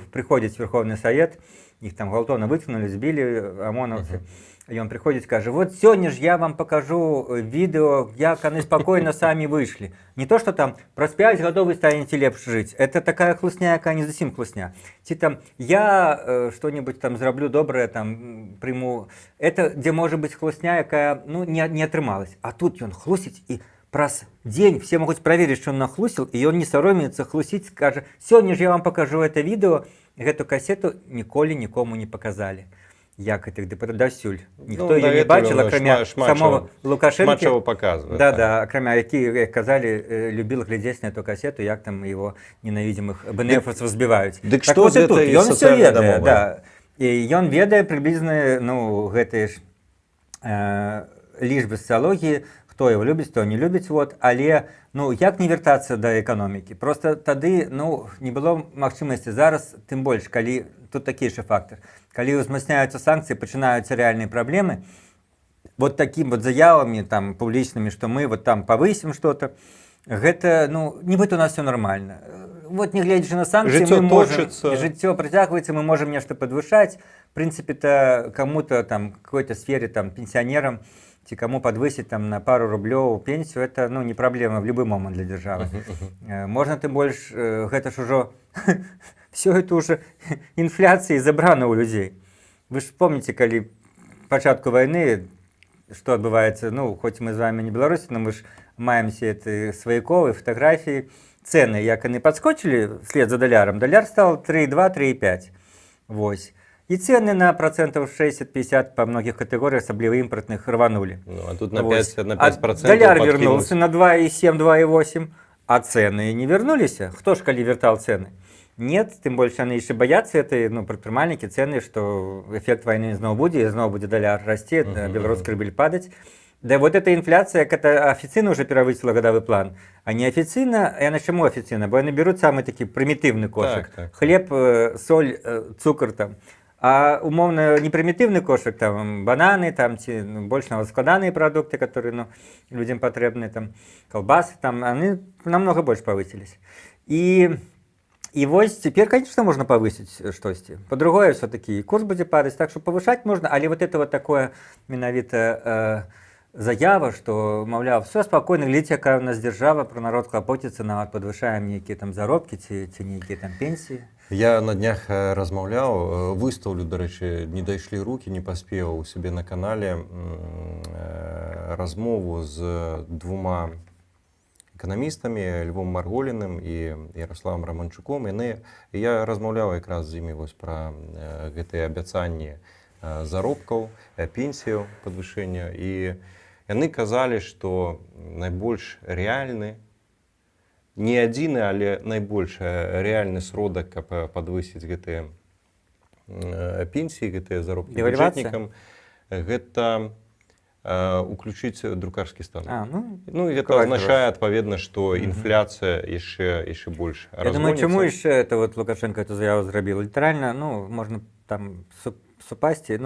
прыходзіць в Верховны Совет, іх там гвалтоўна выцягнулі, збілі ОМОНаўцы. Ён прыходзіць, кажа, вот сёння ж я вам покажу відэо, як яны спакойна самі выйшлі. Не то, што там праз 5 гадоў вы станеце лепш жыць. Это такая хлусня, якая не зусім хлусня. Ці там я што-небудзь там зраблю добрае, там прыму. Это дзе можа быць хлусня, якая ну, не атрымалась. А тут ён хлусіць і праз дзень все могуць праверыць, што ён нахлусіў, і ён не саромеецца хлусіць, скажа, сёння ж я вам покажу это відэо, гэту касету ніколі нікому не паказалі. Як этих дэпутатаў дасюль. Ніхто її не бачив, акрамя самого Лукашенка. Да, акрамя які, як казалі, любил глядзець на эту касету, як там его ненавидимых БНФовцев збіваюць.
Дык што з этой сацыяльнай дамовай?
Да. І ён ведае прыблізна, ну, гэтыя ж лічбы сацыялогіі, хто его любіць, хто не любіць, вот, але ну, як не вяртацца да эканомікі? Просто тады ну, не было магчымасці. Зараз, тым больш, калі тут такі ж фактор. Калі ўзмацняюцца санкцыі, пачынаюцца рэальныя праблемы, вот такім вот заявамі там публічнымі, што мы вот там павысім что-то, гэта, ну, нібыта у нас все нормально. Вот не глядзячы на санкцыі, мы можем, жыццё працягваецца, мы можем нешта падвышаць. В принципе-то кому-то там, в какой-то сфере, там, пенсионерам, ці кому подвысить там на пару рублёў пенсию, это ну, не проблема в любой момент для державы. Можно тым больш, гэта ж ужо, все это уже инфляцией забрано у людей. Вы ж помните, калі пачатку войны, что адбываецца, ну, хоть мы з вами не беларусы, но мы ж маем все это сваяковы, фотографии, цены, як яны подскочили вслед за доляром, доляр стал 3,2, 3,5. Вось. И цены на процентов 60-50 по многих категориях, особливо импортных, рванули.
Ну, а тут на 5%.
Доляр вернулся на 2,7, 2,8, а цены не вернулись. Кто ж коли вертал цены? Нет, тем больше они еще боятся этой, ну, предпринимальники цены, что эффект войны снова будет, и снова будет доляр расти, белорусский рубль падать. Да вот эта инфляция, это офіцыйна уже перавысіла гадавы план, а неафіцыйна, яна чаму афіцыйна? Бо яны беруць самы такі прымітыўны кошык.
Так.
Хлеб, соль, цукар там. А умоўна непрымітыўны кошык, там бананы, там ці больш нават складаныя прадукты, которые людзям патрэбны, там калбасы, там яны намного больш павысіліся. І вось цяпер, конечно, можна павысіць штосьці. Па-другое, все-таки курс будзе падаць, так што павышаць можна, але вот это вот такое менавіта заява, што, маўляў, все спакойна, глядзіце, якая у нас дзяржава, пра народ клапоціцца, нават падвышаем нейкія там заробкі ці нейкія там пенсіі.
Я на днях размаўляў, выстаўлю, дарэчы, не дайшлі рукі, не паспеў у сябе на канале размову з двума эканамістамі, Львом Марголіным і Ярославам Раманчуком. Я размаўляў якраз з імі вось пра гэтыя абяцанні заробкаў, пенсіяў, падвышэння. І яны казалі, што найбольш рэальны, не адзіны, але найбольш рэальны сродак, каб падвысіць гэтыя пенсіі, гэтыя заробкі бюджэтнікам, гэта уключыць друкарскі станок. Ну і гэта азначае, адпаведна, што інфляцыя яшчэ больш разгоніцца.
Я думаю, чаму яшчэ это вот Лукашенко эту заяву зрабіў? Літаральна, можна там супасці,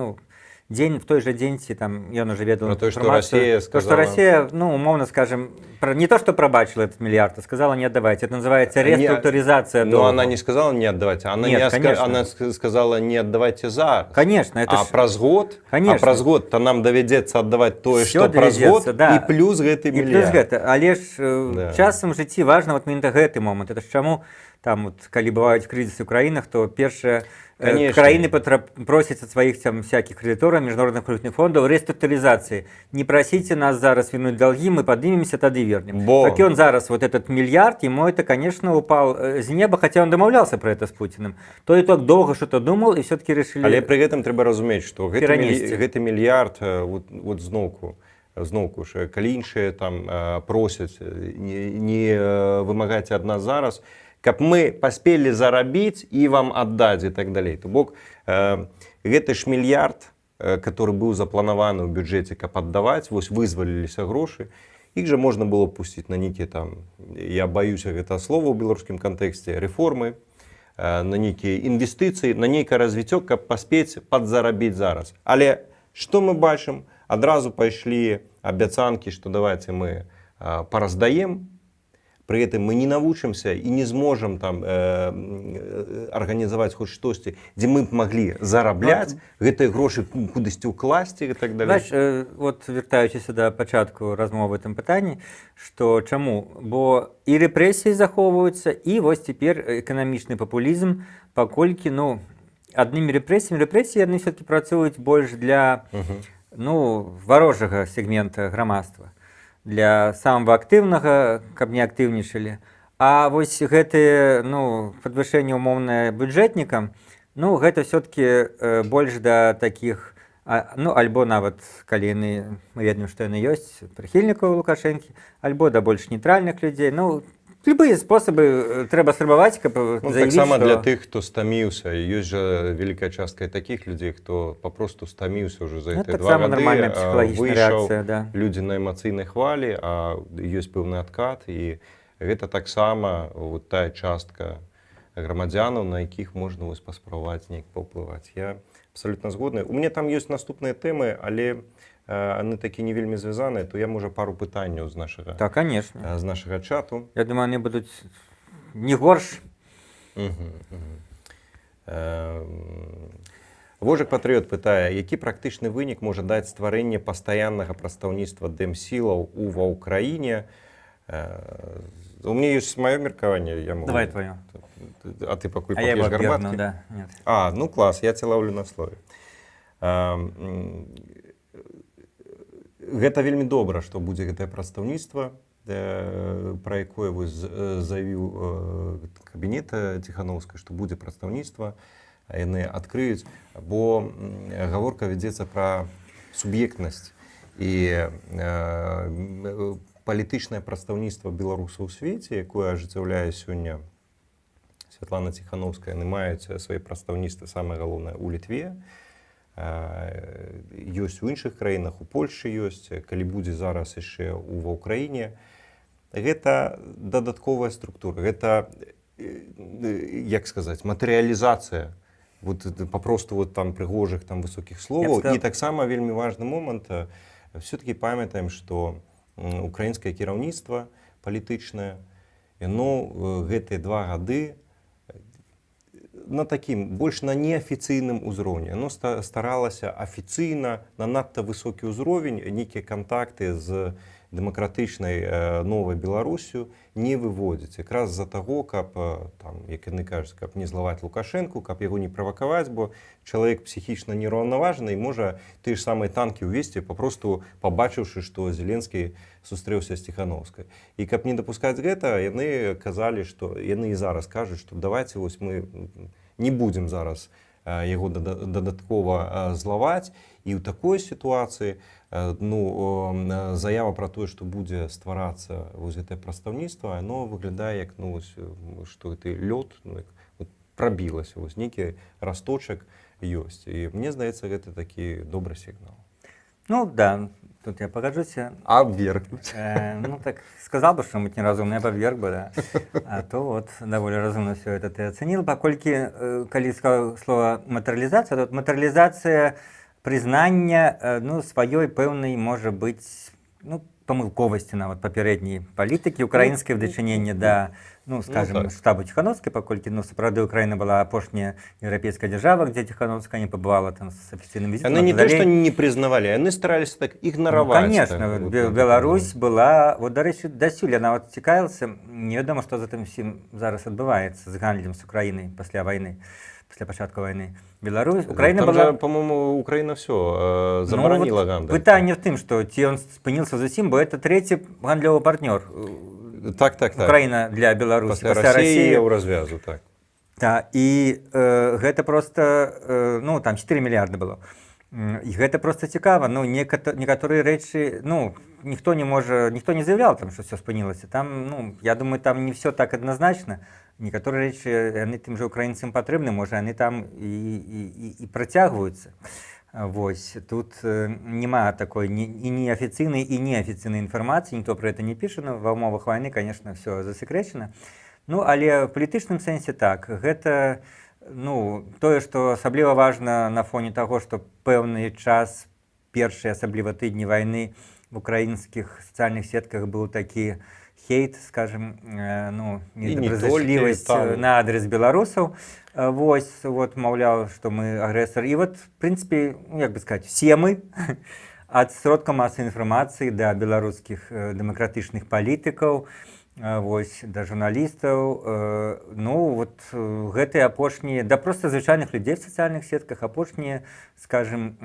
дзень в той же дзень, ці там ён уже ведаў
інфармацыю,
что Россия, умовно скажем, не то, что пробачила этот миллиард, а сказала не отдавайте. Это называется реструктуризация долга.
Но она не сказала не отдавайте, она сказала не отдавайте за.
Конечно. Это
праз год, то нам доведется отдавать то, что праз год, да. И плюс гэты миллиард.
И плюс гэта. Але ж часам в жыцці важно вот менавіта гэты момент. Это ж чаму там, вот, калі бываюць крызісы ў краінах, то першае краіны просяць ад сваіх там всяких кредиторов, международных валютных фондов реструктуризации. Не просите нас зараз вернуть долги, мы поднимемся, тогда вернем. Так и он зараз, вот этот миллиард, ему это, конечно, упал с неба, хотя он домовлялся про это с Путиным. То и так долго что-то думал, и все-таки решили.
Але при этом треба разуметь, что гэты миллиард, вот зноўку, калі іншыя там просяць, не вымагаць ад нас зараз, каб мы паспелі зарабіць і вам аддаць і так далей. То бок гэты ж мільярд, который быў запланаваны ў бюджэце, каб аддаваць, вось вызваліліся грошы, іх жа можна было пусціць на нейкія там, я баюся гэта слова ў беларускім кантэксце, рэформы, на нейкія інвестыцыі, на нейкае развіццё, каб паспець падзарабіць зараз. Але што мы бачым? Адразу пайшлі абяцанкі, што давайте мы параздаем, при этом мы не навучимся и не сможем там организовать хоть штосьці, где мы могли зарабляць, гэтыя грошы кудысьці ўкласці и так далее.
Знаешь, вот вертаючыся до пачатку размовы в этом пытанні, что чаму? Бо и репрессии захоўваюцца, и вот теперь эканамічны популизм, паколькі, аднымі репрессии яны все-таки працуюць больш для варожага сегмента грамадства. Для самого актыўнага, каб не актыўнічалі. А вось гэтые падвышэнне умоўнае бюджэтнікам, гэта все-таки больш да таких, альбо нават калі яны, мы ведаем, што яны ёсць, прыхільнікаў Лукашэнкі, альбо да больш нейтральных людзей. Любые способы трэба спрабаваць, каб заявіць,
таксама
што...
для тых, хто стаміўся. Ёсць жа вялікая частка такіх людзей, хто папросту стаміўся ўжо за гэтыя 2 гады, выйшаў людзі на эмацыйнай хвалі, а ёсць пэўны адкат, і гэта таксама тая частка грамадзянаў, на якіх можна паспрабаваць неяк паўплываць. Я абсолютно згодны. У мяне там ёсць наступныя тэмы, але они такі не вельмі звязаныя, то я, можа, пару пытанняў з нашага чату.
Я думаю, они будуць не горш.
Вожык Патрыёт пытае, які практычны вынік можа даць стварэнне пастаяннага прадстаўніцтва дэмсілаў ва ўкраіне? У меня ёсць маё меркаванне.
Давай твоё.
А ты пакуль пап'еш гарбаткі? Клас, я ця лаўлю на слове. Гэта вельмі добра, што будзе гэтае прадстаўніцтва, пра якое заявіў кабінет Ціхановскай, што будзе прадстаўніцтва, яны адкрыюць, бо гаворка вядзецца пра суб'ектнасць і палітычнае прадстаўніцтва беларусаў у свеце, якое ажыццяўляе сёння Святлана Ціхановская, яны маюць свае прадстаўніцтвы, самае галоўнае, у Літве, ёсць у іншых краінах, у Польшчы ёсць, калі будзе зараз яшчэ ва ўкраіне. Гэта дадатковая структура, гэта, як сказаць, матэрыялізацыя вот, папросту вот, там прыгожых там высокіх словаў. І таксама вельмі важны момант, все-таки памятаем, што украінскае кіраўніцтва палітычнае, яно гэтыя 2 гады на такім больш на неафіцыйным узроўні. Яно старалася афіцыйна на надта высокі ўзровень нейкія кантакты з дэмакратычнай новай Беларусю не выводзіць. Якраз з-за таго, каб, там, як яны кажуць, каб не злаваць Лукашэнку, каб яго не правакаваць, бо чалавек псіхічна нераўнаважаны і можа тыя ж самыя танкі ўвесці, папросту пабачыўшы, што Зеленскі сустрэўся з Ціханаўскай. І каб не дапускаць гэта, яны казалі, што яны і зараз кажуць, што давайце вось мы не будзем зараз яго дадаткова злаваць. І ў такой сітуацыі заява пра тое, што будзе стварацца гэтае прадстаўніцтва, яно выглядае як што гэты лёд прабілася, нейкі расточак ёсць. І мне здаецца, гэта такі добры сігнал.
Ну да, тут я пагаджуся.
Абвергнуць.
Ну так сказал бы, что мы неразумны, абверг бы, да. А то вот довольно разумно все это ты оценил. Покольки, коли сказал слово материализация, то материализация признання сваёй пэўнай можа быць памылковасці нават папярэдняй палітыкі украінскай ў дачыненні да скажем штабу Ціханаўскай, паколькі сапраўды Украіна была апошняя еўрапейская дзяржава, дзе Ціханаўская не пабывала там з афіцыйным візітам.
Яны не то што не прызнавалі, яны стараліся так ігнараваць.
Конечно, Беларусь была, вот дарэчы, дасюль я нават цікавіўся, невядома, што за тым усім зараз адбываецца з гандлем з Украінай пасля вайны. Пасля пачатку войны. Беларусь, Украина была...
По-моему, Украина все забараніла гандаль.
Пытанне в тым, што ці ён спыніўся зусім, бо это трэці гандлёвы партнёр.
Так.
Украина для Беларусі.
Пасля Расіі ў развязу, так.
Да, і гэта просто, там 4 мільярды было. І гэта просто цікава. Некаторыя рэчы, ніхто не заяўляў, там, што все спынілася. Там, я думаю, там не все так адназначна. Некаторыя рэчы, яны тым жа украінцам патрэбны, можа, яны там і працягваюцца. Вось, тут няма такой і неафіцыйнай, і неафіцыйнай інфармацыі, ніхто пра гэта не піша, ва ўмовах вайны, конечно, все засекрэчана. Але в палітычным сэнсе так, гэта тое, што асабліва важна на фоне таго, што пэўны час, першыя асабліва тыдні вайны в украінскіх сацыяльных сетках быў такі хейт, скажем, недобразычлівасць на адрес беларусаў. Вось, маўляў, што мы агрэсар. І в прынцыпе, як бы сказаць, все мы ад сродка масавай інфармацыі да беларускіх дэмакратычных палітыкаў, вось, да журналістаў, гэтыя апошнія, да проста звычайных людзей в сацыяльных сетках, апошнія, скажем,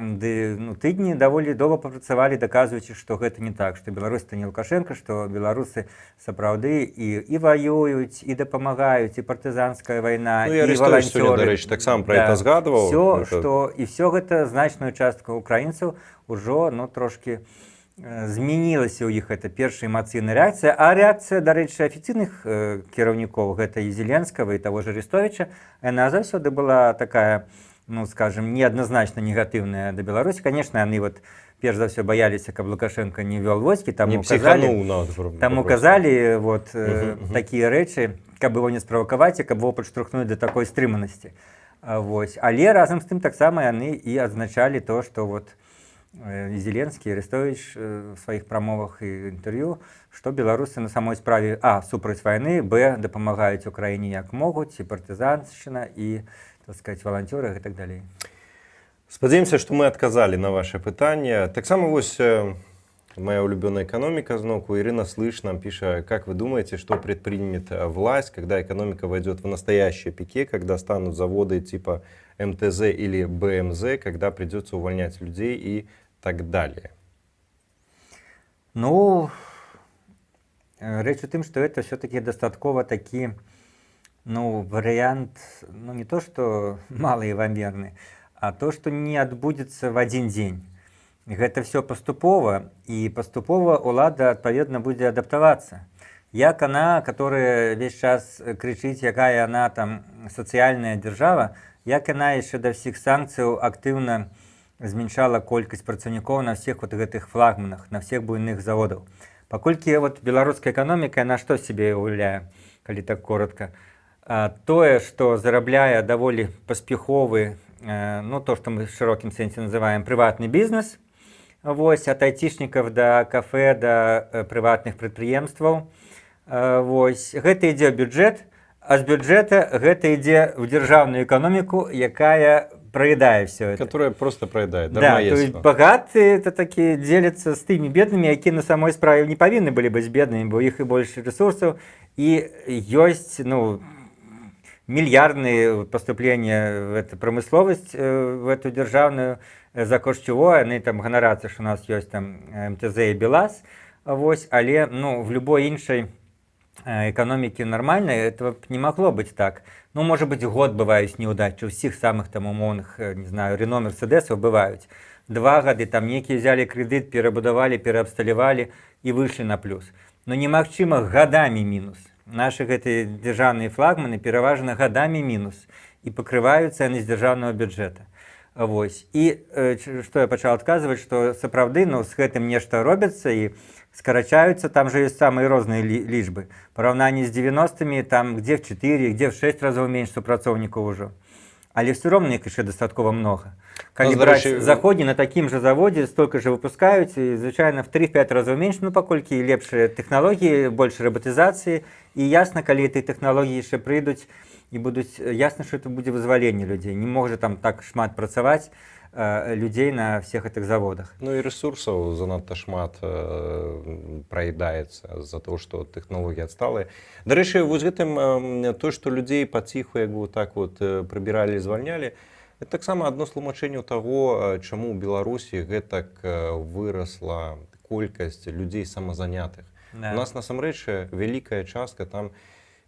тыдні даволі доўга папрацавалі, даказваючы, што гэта не так, што Беларусь — это не Лукашенко, што беларусы сапраўды і ваююць, і дапамагаюць, і партызанская вайна, і валанцёры.
Таксама пра гэта згадваў.
І все гэта значную частку украінцаў ужо, трошки змянілася ў іх гэта першая эмацыйная рэакцыя, а рэакцыя, дарэчы, афіцыйных кіраўнікоў, гэта і Зеленскага, і таго ж Арестовича, яна заўсёды была такая, скажем, неадназначна негатыўная да Беларусі. Конечно, яны перш за ўсё баяліся, каб Лукашенко не вёл войскі, таму казалі такія рэчы, каб его не справакаваць, і каб его падштурхнуць да такой стрыманасці. Але разам з тым таксама яны і адзначалі то, што і Зеленскі, і Арестович в сваіх прамовах і інтэрв'ю, што беларусы на самой справе супраць вайны, дапамагаюць Украіне як могуць, і партызаншчына, і, так сказаць, валанцёры і так далей.
Спадзяёмся, што мы адказалі на ваше пытанне. Таксама вось моя улюбленная экономика зноку. Ирина Слыш нам пишет: как вы думаете, что предпримет власть, когда экономика войдет в настоящее пике, когда станут заводы типа МТЗ или БМЗ, когда придется увольнять людей и так далее?
Речь о том, что это все-таки достатково таки, вариант, не то, что малоимоверный, а то, что не отбудется в один день. Гэта все паступова, і паступова ўлада, адпаведна, будзе адаптавацца. Як она, которая весь час крычыць, якая она там сацыяльная дзяржава, як яна яшчэ да ўсіх санкцыяў актыўна змяншала колькасць працаўнікоў на всех вот гэтых флагманах, на всех буйных заводаў. Паколькі вот беларуская эканоміка, яна што сябе ўяўляе, калі так коротка, тое, што зарабляе даволі паспяховы, ну, то, што мы в шырокім сэнсе называем прыватны бізнес, вось, ад айцішнікаў да кафе, да прыватных прадпрыемстваў, вось, гэта ідзе ў бюджэт, а з бюджэта гэта ідзе ў дзяржаўную эканоміку, якая проедае все это.
Которая просто проедает.
Да, то есть богатые это такие делятся с теми бедными, якія на самой справе не павінны былі быць беднымі, бо іх і больше ресурсаў, і ёсць, ну, мільярдные поступления в эту промысловость, в эту державную, за кошт чего они там ганарацца, что у нас есть там МТЗ и БелАЗ, вось, але, ну, в любой іншай экономике нормальной этого не могло быть так. Ну, может быть, год бывают неудачи, у всех самых там умовных, не знаю, Рено, Мерседесов бывают. 2 года там некие взяли кредит, перебудовали, переобсталевали и вышли на плюс. Но немагчыма годами минус. Наши эти державные флагманы переважно годами минус и покрываются они из державного бюджета. Вось. И что я пачал отказывать, что сапраўды, ну, с гэтым нешта робится и скарачаются, там же есть самые розные лічбы. Параўнанні з 90-ми, там где в 4, где в 6 разов меньше супрацоўнікаў уже. Але все равно их еще достаточно много. Калі брать заходи на таким же заводе, столько же выпускают, и, звычайно, в 3-5 разов меньше, ну, паколькі лепшие технологии, больше роботизации, и ясно, калі этой технологии еще придут, и будут ясно, что это будет вызволенне людей. Не может там так шмат працаваць людей на всех этих заводах.
Ну и ресурсов занадто шмат проедается за то, что технологии отсталые. До речі, вот гэтым то, что людей паціху як бы так вот прибирали и звольняли, это так само одно тлумачэнне того, чему в Беларуси гэтак выросла колькасць людей самозанятых. Да. У нас насамрэч великая частка там,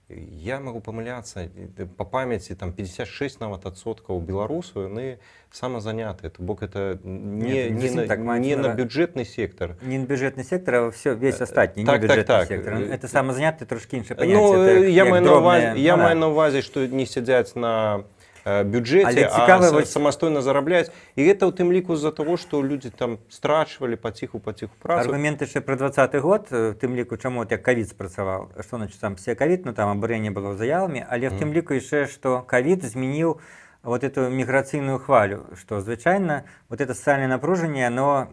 я могу помыляться, по памяти там 56% белорусов, они самозанятые. То бок это не на бюджетный сектор.
Не на бюджетный сектор, а все, весь остатний, не бюджетный сектор. Это самозанятые трошки інше поняття.
Ну, я маю на увазі, что не сидять на бюджете, а самостойно зарабляюць. І гэта ў тым ліку з-за того, што людзі там страчвалі паціху працу.
Аргумент яшчэ пра 20-й год, в тым ліку, чаму як ковід спрацаваў. Што значит там все ковід, ну там абурэнне было заявамі, але в тым ліку яшчэ, што ковід змяніў вот эту міграцыйную хвалю, што звычайна вот это социальное напружанне, оно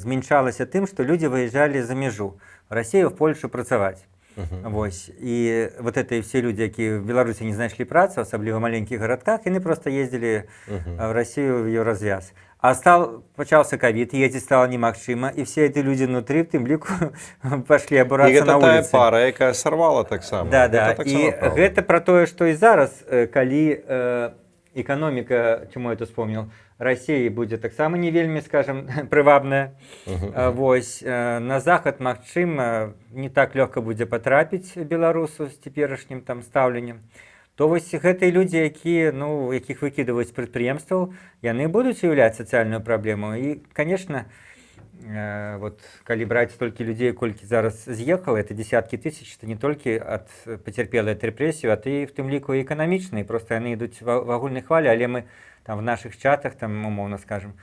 зменшалася тым, што людзі выязджалі за мяжу, в Россию, в Польшу працаваць. Вось. І вот это все люди, які в Беларусі не знайшлі працу, асабліва в маленьких городках, яны просто ездили в Россию в ее развяз. А пачаўся ковід, ездить стало немагчыма, и все эти люди внутри, в тым ліку, пошли абураться на улице.
И гэта тая пара, якая сорвала так само.
Да, да. И гэта про тое, что и зараз, калі экономика, чему я это вспомнил, России будет таксама не вельмі, скажем, прывабная. Вось, на захад, магчыма, не так лёгка будзе патрапіць беларусу з цяперашнім там стаўленнем. То вось гэтыя людзі, якія, ну, якіх выкідваюць з прадпрыемстваў, яны будуць уяўляць сацыяльную праблему. І, конечно, вот, калі браць столькі людзей, колькі зараз з'ехала, это десяткі тысяч, это не толькі ад пацярпелай ад рэпрэсію, а і в тым ліку і эканамічныя. Просто яны ідуць в агульнай хвалі, але мы там в наших чатах, там, умовно скажем,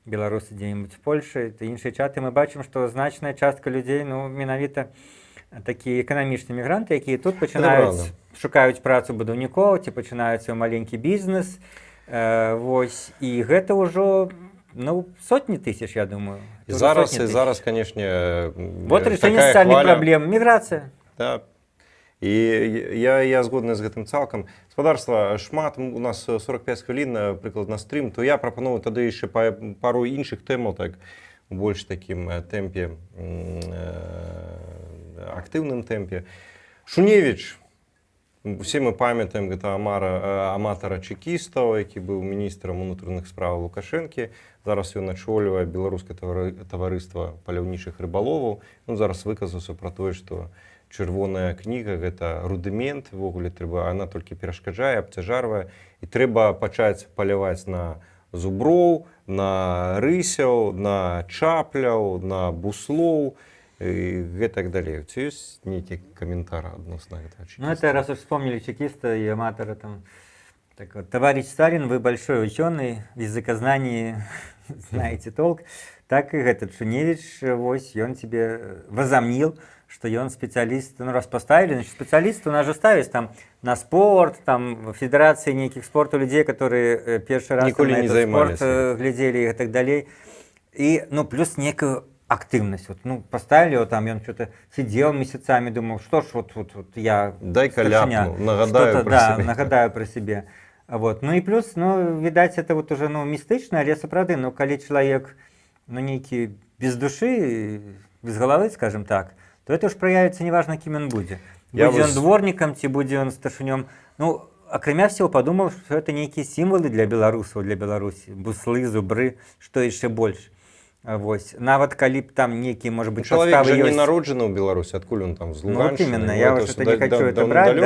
белорусы где-нибудь в Польше, это іншыя чаты, мы бачым, што значная частка людей, ну, менавіта такія эканамічныя мігранты, якія тут пачынаюць, шукаюць працу будаўнікоў, ці пачынаюць свой маленькі бізнес, вось, і гэта ўжо, ну, сотні тысяч, я думаю.
І зараз, конечно,
вот решение социальных проблем, міграцыя.
Да. І я згодны з гэтым цалкам. Спадарства шмат, у нас 45 хвілін прыкладна стрім, то я прапаную тады яшчэ пару іншых тэмаў, так, у больш такім тэмпе, актыўным тэмпе. Шуневіч, усе мы памятаем гэта аматара чекістаў, які быў міністрам унутраных справ Лукашэнкі. Зараз ён ачолівае беларускае таварыства паляўнічых рыбаловаў. Ну, зараз выказаўся пра тое, што чырвоная кніга гэта рудымент, ввогуле трэба, она толькі перашкаджае, абцяжарвае, і трэба пачаць паляваць на зуброў, на рысяў, на чапляў, на буслоў і гэтак далей. Ці ёсць нейкі каментар адносна гэтага чекіста?
Ну, это раз уж вспомнили чекиста и аматора там Так вот, товарищ Сталин, вы большой ученый, в языкознании знаете толк. Так и этот Шуневич, вось, он тебе возомнил, что он специалист, ну раз поставили, значит специалист, у нас же ставить там на спорт, там в федерации неких спорту людей, которые первый раз
Ніколі
на
не
этот
займалися.
спорт глядели и так далее. И, ну, плюс некую активность. Вот, ну, поставили его там, и он что-то сидел месяцами, думал, что ж, вот я
Дай-ка
старшиня,
ляпну, нагадаю
что-то,
про
да,
себе.
нагадаю про себе. Вот. Ну и плюс, ну, видать, это вот уже, ну, містычна, але сапраўды, ну, калі чалавек, ну, нейкі без души, без головы, скажем так, то это уж проявится, неважно, кем он будет.
Я
Будзе он
вось-
дворником, ці будзе он старшынём. Ну, акрамя всего, подумал, что это некие символы для белорусов, для Беларуси. Буслы, зубры, что еще больше. Вось. Нават калі б там некие, может быть,
Чалавек
подставы
же не
ёсць.
народжаны ў Беларусі, адкуль он там з
Ну вот
Луганшчыны.
именно, я уж это не хочу это брать,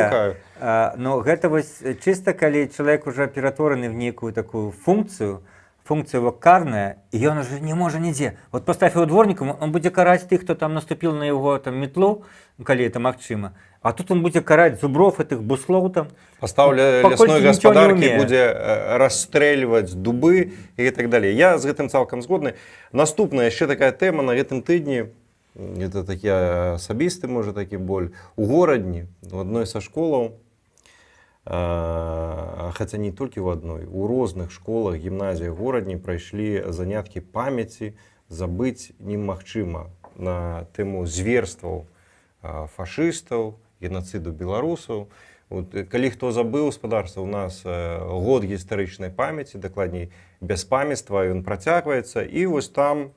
да. Но гэта вось чисто, калі человек уже ператвораны в некую такую функцию его карная, и он уже не может нигде. Вот поставь его дворником, он будет карать тех, кто там наступил на его там метлу, калі это магчыма. А тут он будет карать зубров, этих буслов там.
Пастаўля
Паколькі
лясной
нічого не
гаспадаркі
ўмее.
будзе расстрэльваць дубы і так далее. Я з гэтым цалкам згодны. Наступная яшчэ такая тэма на гэтым тыдні. Это такі асабісты, можа, такі боль. У горадні, у адной са школаў, хаця не толькі ў адной, у розных школах, гімназіях горадні прайшлі заняткі памяці, забыць немагчыма на тэму зверстваў фашыстаў, геноциду беларусаў. Вот, калі хто забыў, гаспадарства, у нас год гістарычнай памяці, дакладней бяспамятства, ён працягваецца, і вось там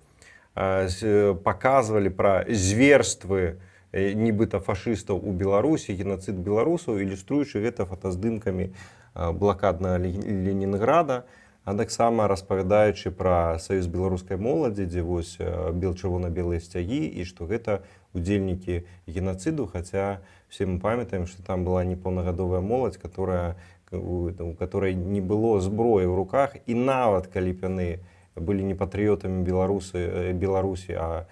паказвалі пра зверствы нібыта фашыстаў у Беларусі, геноцид беларусаў, ілюструючы гэта фотаздымкамі блакаднага Ленінграда, а таксама распавядаючы пра саюз беларускай моладзі, дзе вось чырвона-белыя сцягі, і што гэта удзельнікі геноциду, хаця все мы памятаем, што там была непаўнагадовая моладзь, у которой не было зброі ў руках, і нават калі б яны былі не патрыётамі Беларусі, а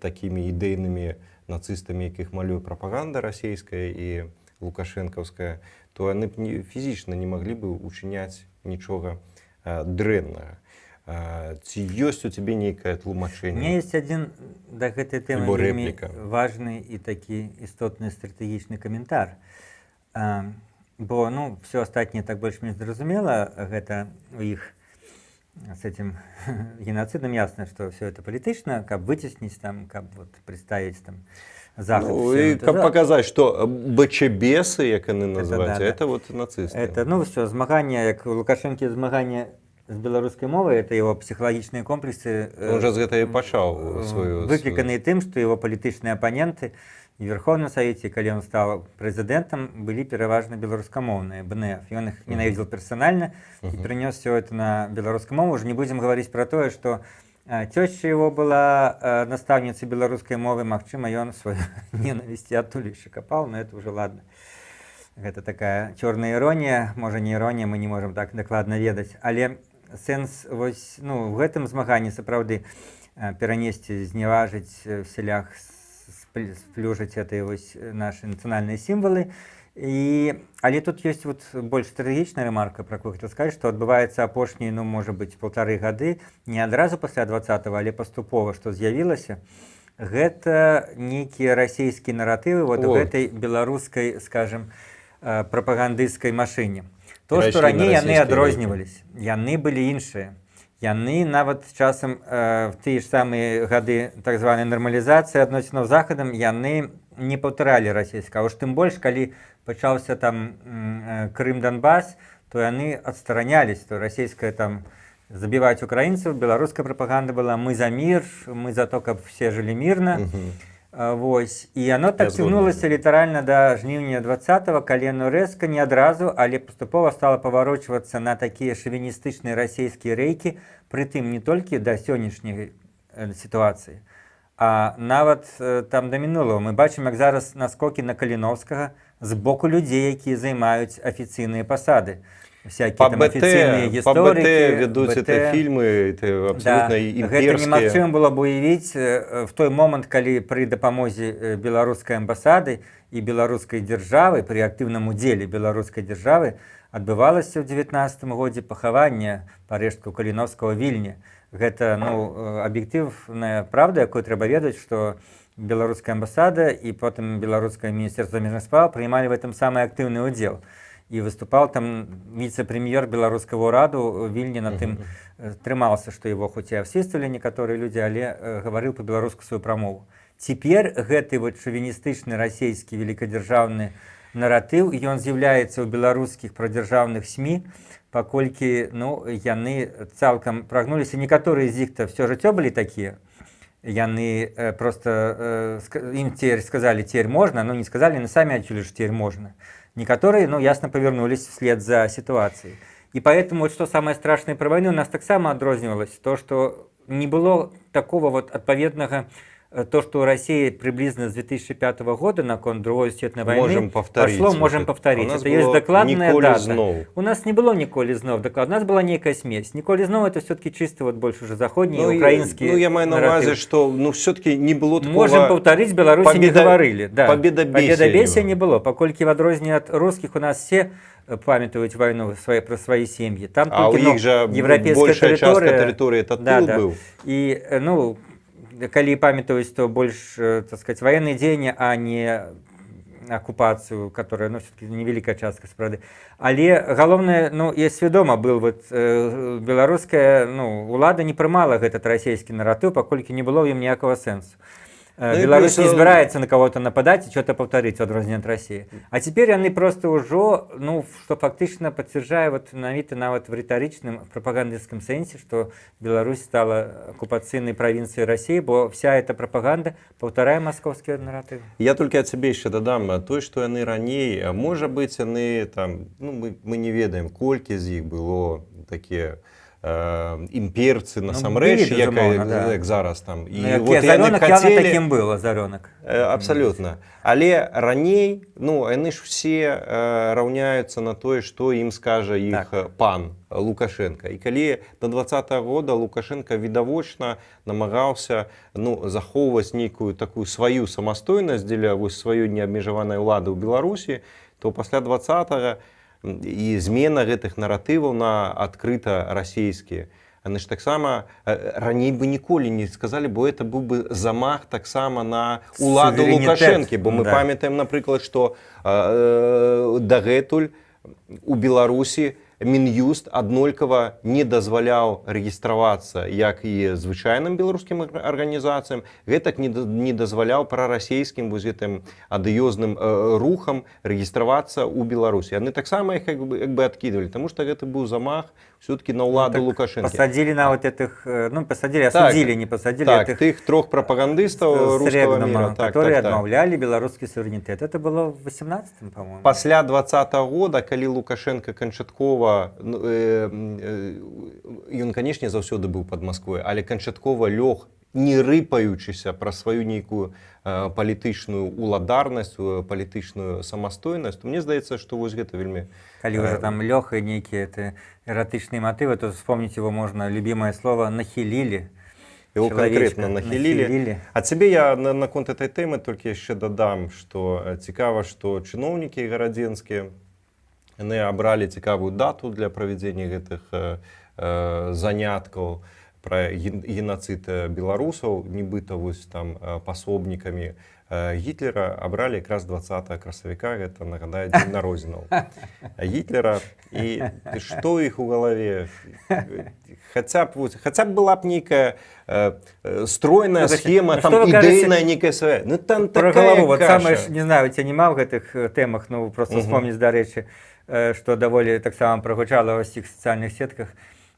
такімі ідэйнымі нацыстамі, якіх малюе прапаганда расійская і лукашэнкаўская, то яны б фізічна не маглі бы учыняць нічога дрэннага. Ці ёсць у цябе нейкае
У
тлумачэнне?
меня есть один до гэтай тэмы
Альбо
вельмі
рэпліка.
важны і такі істотны стратэгічны каментар. Бо, ну, все астатняе так больш-менш зразумела, гэта у іх с этим геноцидом ясно, что все это политично, как вытеснить там, как вот представить там Захад.
Ну,
всё
і
это
каб
за-
паказаць, што БЧБесы, як яны
да,
называюць,
да.
это вот нацысты.
Это, ну, все, змагання, як у Лукашэнкі змагання з беларускай мовай, это его психологічныя комплексы.
Он жа з гэта і пачаў сваю...
Выкликанные тем, что его политичные оппоненты и в Верховном Совете, когда он стал президентом, были переважно белорусскомовные, БНФ. И он их ненавидел персонально и принес все это на белорусском мову. Уже не будем говорить про то, что теща его была наставницей белорусской мовы, магчыма, и он свою ненависть оттуль еще копал, но это уже ладно. Это такая черная ирония, может не ирония, мы не можем так докладно ведать. Але сэнс вось, ну, в гэтым змаганні сапраўды перанесці, зневажыць, вселях сплюжыць это вось наши нацыянальныя сімвалы. Але тут ёсць вот больш стратэгічная ремарка, про якую хотел сказать, что адбываецца апошнія, ну, можа быть, 1,5 гады, не адразу пасля 20-го, але паступова, што з'явілася. Гэта нейкія расійскія наратывы вот у гэтай беларускай, скажем, прапагандысцкай машыне. То, што раней яны адрознівались, яны былі іншыя. Яны нават часам в тыя ж самыя гады так званай нармалізацыі адносінаў з Захадам, яны не паўтаралі расійска. А уж тым больш, калі пачаўся там Крым, Донбас, то яны адстаранялись, то расійская там забивать украинцев, белорусская пропаганда была «мы за мир», «мы за то, каб все жили мирно». Вось. І оно так цягнулася літаральна да жніўня 20-го, калі оно рэзка, не адразу, але паступова стала паварочвацца на такія шавіністычныя расійскія рэйкі, прытым не толькі да сённяшняй сітуацыі, а нават там да мінулого. Мы бачым, як зараз наскокі на Каліновскага з боку людзей, якія займаюць афіцыйныя пасады. Всякие там официальные историки.
По БТ ведут это фильмы, это абсолютно имперские.
Гэта немагчыма было б уявіць в той момант, калі пры дапамозе беларускай амбасады і беларускай дзяржавы, пры актыўным удзеле беларускай дзяржавы адбывалася ў 19 годзе пахаванне парэшткаў Каліновскага Вільні. Гэта аб'ектыўная правда, якую трэба ведаць, што беларуская амбасада і потым беларускае міністэрства замежных спраў прымалі в этом самы актыўны ўдзел. І выступаў там віцэ-прэм'ер беларускага ўраду Вільні, на тым трымаўся, што его хоць і абсвіствалі некаторыя людзі, але гаварыў па-беларуску сваю прамову. Цяпер гэты шавіністычны расійскі великадзяржаўны наратыў, ён з'яўляецца ў беларускіх прадзяржаўных СМІ, паколькі яны цалкам прагнуліся. Некаторыя з іх-то все жыццё былі такія. Яны просто ім церь сказалі, церь можна, но не сказалі, яны самі адчулі, што церь можна. Некоторые, ясно повернулись вслед за ситуацией. И поэтому, что самое страшное про войну, у нас так само отрознивалось, то, что не было такого отповедного, то, что Россия приблизно с 2005 года, на кон Другой светной войны, можем повторить. Это есть докладная дата.
Знов.
У нас не было Николи Знов доклад, у нас была некая смесь. Николи Знов это все-таки чисто больше уже заходние, украинские.
Я маю на увазі, что все-таки не было такого...
Можем повторить, в Беларуси не говорили. Да.
Победобесия
не было. Покольки в отрозне от русских у нас все памятують войну про свои семьи. Там
а у них же большая частка территории это тыл был.
И, калі памятаюць, то больш, так сказать, военные дзеянні, а не оккупацию, которая, все-таки невеликая частка справды. Але галоўнае, я свядома был, беларуская, улада не прымала этот расійскі наратыў, паколькі не было ў ім ніякага сэнсу. Беларусь не збіраецца на кого-то нападать и что-то повторить в адрозненне от России. А теперь они просто уже, что фактично подтверждает нават в риторичном, пропагандистском сенсе, что Беларусь стала оккупационной провинцией России, бо вся эта пропаганда повторяет московские нарративы.
Я только от себе еще додам, то, что они раней, может быть, они там, мы не ведаем, колькі з іх было такие імперцы насамрэч, як зараз там.
Азарёнак явно таким был, Азарёнак.
Абсолютно. Але раней, яны ж все раўняюцца на тое, што ім скажа іх пан Лукашенко. І калі до 20-го года Лукашенко відавочна намагаўся захоўваць нейкую такую сваю самастойнасць дзеля сваёй неабмежаванай улады ў Беларусі, то пасля 20-го і змена гэтых наратываў на адкрыта расійскія. Яны ж таксама раней бы ніколі не сказалі, бо это быў бы замах таксама на уладу Лукашэнкі. Бо мы памятаем, напрыклад, што дагэтуль у Беларусі Мін'юст аднолькава не дазваляў рэгістравацца як і звычайным беларускім арганізацыям, гэтак не дазваляў прарасійскім гэтым адыёзным рухам рэгістравацца ў Беларусі. Яны таксама іх як бы адкідвалі, таму што гэта быў замах все-таки на ўладу Лукашэнкі.
Посадили на этих, осудили, не посадили.
Так, тых трох прапагандыстаў рускага мира,
которые адмаўлялі беларускі суверэнітэт. Это было в 18-м, по-моему.
Пасля 20-го года, калі Лукашенко канчаткова ён, канешне, заўсёды быў пад Масквой, але канчаткова лёг, не рыпаючыся пра сваю нейкую палітычную уладарнасць, палітычную самастойнасць, то мне здаецца, што вось гэта вельмі...
Калі уже там лёг і нейкія эратычныя матывы, то вспомнить его можно, любимое слово «нахилили».
Его конкретно нахилили. А тебе я наконт этой темы только еще додам, что цікаво, что чиновники гарадзенские, они абралі цікавую дату для правядзення гэтых заняткаў пра геноцид беларусаў, нібыта вось там пасобнікамі Гітлера абралі якраз 20 красавіка, гэта нагадаю дзень народзінаў Гітлера. І што іх у галаве? Хаця б была б нейкая стройная схема, там ідэйная нейкая свая. Там такая каша.
Не знаю, у тебя нема в гэтых тэмах, просто вспомніць, дарэчы, што даволі таксама прагучала ў ўсіх сацыяльных сетках.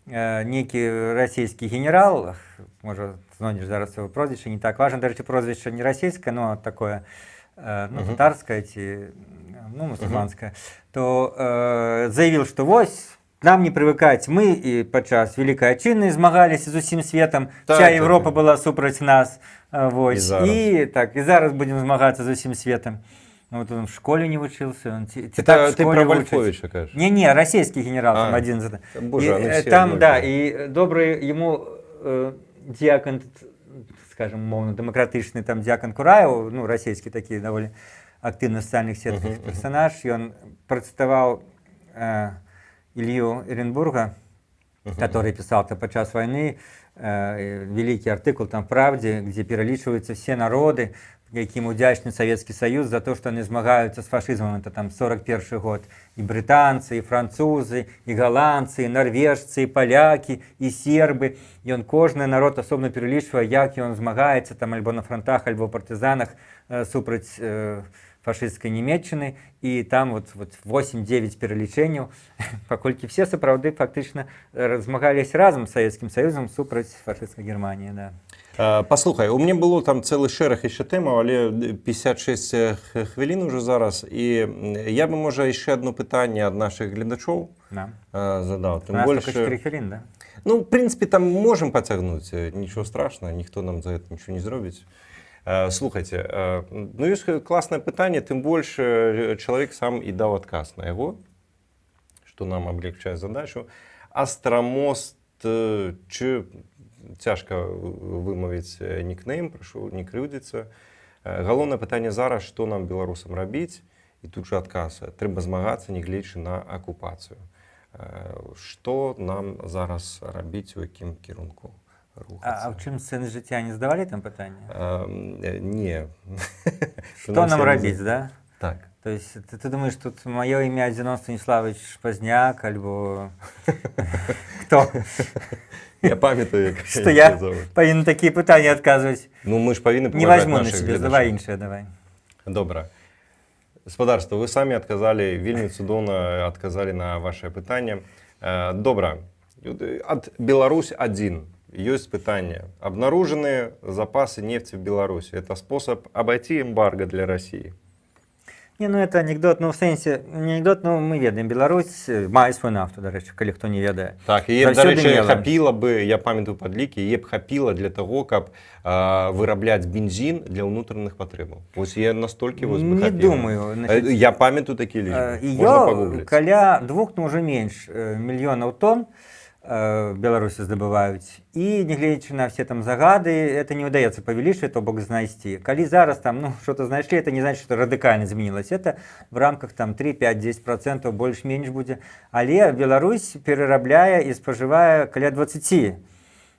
Нейкі расійскі генерал, можа, знойдзеш зараз яго прозвішча, не так важна, дарэчы, прозвішча не расійскае, но такое татарскае ці мусульманскае, то заявіў, што вось, нам не прывыкаць, мы і падчас Великай Отчыннай змагаліся з усім светам, вся Европа была супраць нас, і зараз будзем змагацца з усім светам. Вот он в школе не учился.
Это ты про Вольфовича, конечно.
Не, российский генерал, там один.
Боже,
там, да, и добрый ему дьякон, скажем, мовно, демократичный там дьякон Кураев, российский такие довольно активно в социальных сетках персонаж, и он процитовал Илью Эренбурга, который писал-то подчас войны, великий артыкул там в «Правде», где перелічваюцца все народы, якім удзячны Савецкі Саюз за то, што яны змагаюцца з фашызмам. Это там 41 год. І брытанцы, і французы, і галандцы, і нарвежцы, і палякі, і сербы. І ён кожны народ асобна пералічвае, як ён змагаецца там альбо на фронтах, альбо партызанах супраць фашысцкай Нямецчыны. І там вот 8-9 пералічэнняў, паколькі все сапраўды фактычна змагались разам з Савецкім Саюзам супраць фашысцкай Германіі. Да.
Паслухай, у мяне было там цэлы шэраг яшчэ тэмаў, але 56 хвілін уже зараз. І я бы, можа, яшчэ одно пытанне ад нашых гледачоў задаў.
У нас только 4 хвілін, да?
Ну, в принципе, там можем потягнуть, ничего страшного, никто нам за это ничего не зробіць. Слухайте, ну ёсць класнае пытанне, тым больш чалавек сам і даў адказ на яго, што нам аблегчае задачу. Астрамост, чи цяжка вымавіць нікнейм, прашу не крыўдзіцца. Галоўнае пытанне зараз, што нам беларусам рабіць, і тут жа адказ. Трэба змагацца, нягледзячы на акупацыю. Што нам зараз рабіць, у якім кірунку рухацца?
А ў чым сэнс жыцця, не задавалі там пытанне?
Не.
Што нам рабіць, да?
Так.
То есть ты думаешь, тут маё імя Зенон Станіславович Пазняк, альбо хто?
Я памятаю, як
што я павінен такія пытанні адказваць.
Ну, мы ж павінны
не возьму на себе, давай іншае, давай.
Добра. Гаспадарства, вы самі адказалі, вельмі цудоўна адказалі на ваше пытанне. Добра. Ад Беларусь 1 ёсць пытанне. Обнаружены запасы нефти в Беларуси. Это способ обойти эмбарго для России?
Не, ну это анекдот, ну в сэнсе, не анекдот, ну мы ведаем, Беларусь мае свою нафту, дарэчы, калі хто не ведае.
Так, і дарэчы, хапіла бы, я памятаю падлікі, е б хапіла для того, каб вырабляць бензин для ўнутраных патрэбаў. Вось я настолькі вось бы хапіла.
Не думаю.
Значит, я памятаю такія лічбы. Можна пагугліць.
Каля 2, ну уже менш мільёнаў тонн Беларусі здабываюць. І нягледзячы на все там загады, это не ўдаецца павялічваць, то бок знайсці. Калі зараз там, ну, что-то знайшлі, это не значит, что радыкальна змянілася. Это в рамках там 3, 5, 10% больш-менш будзе. Але Беларусь перарабляе і спажывае каля 20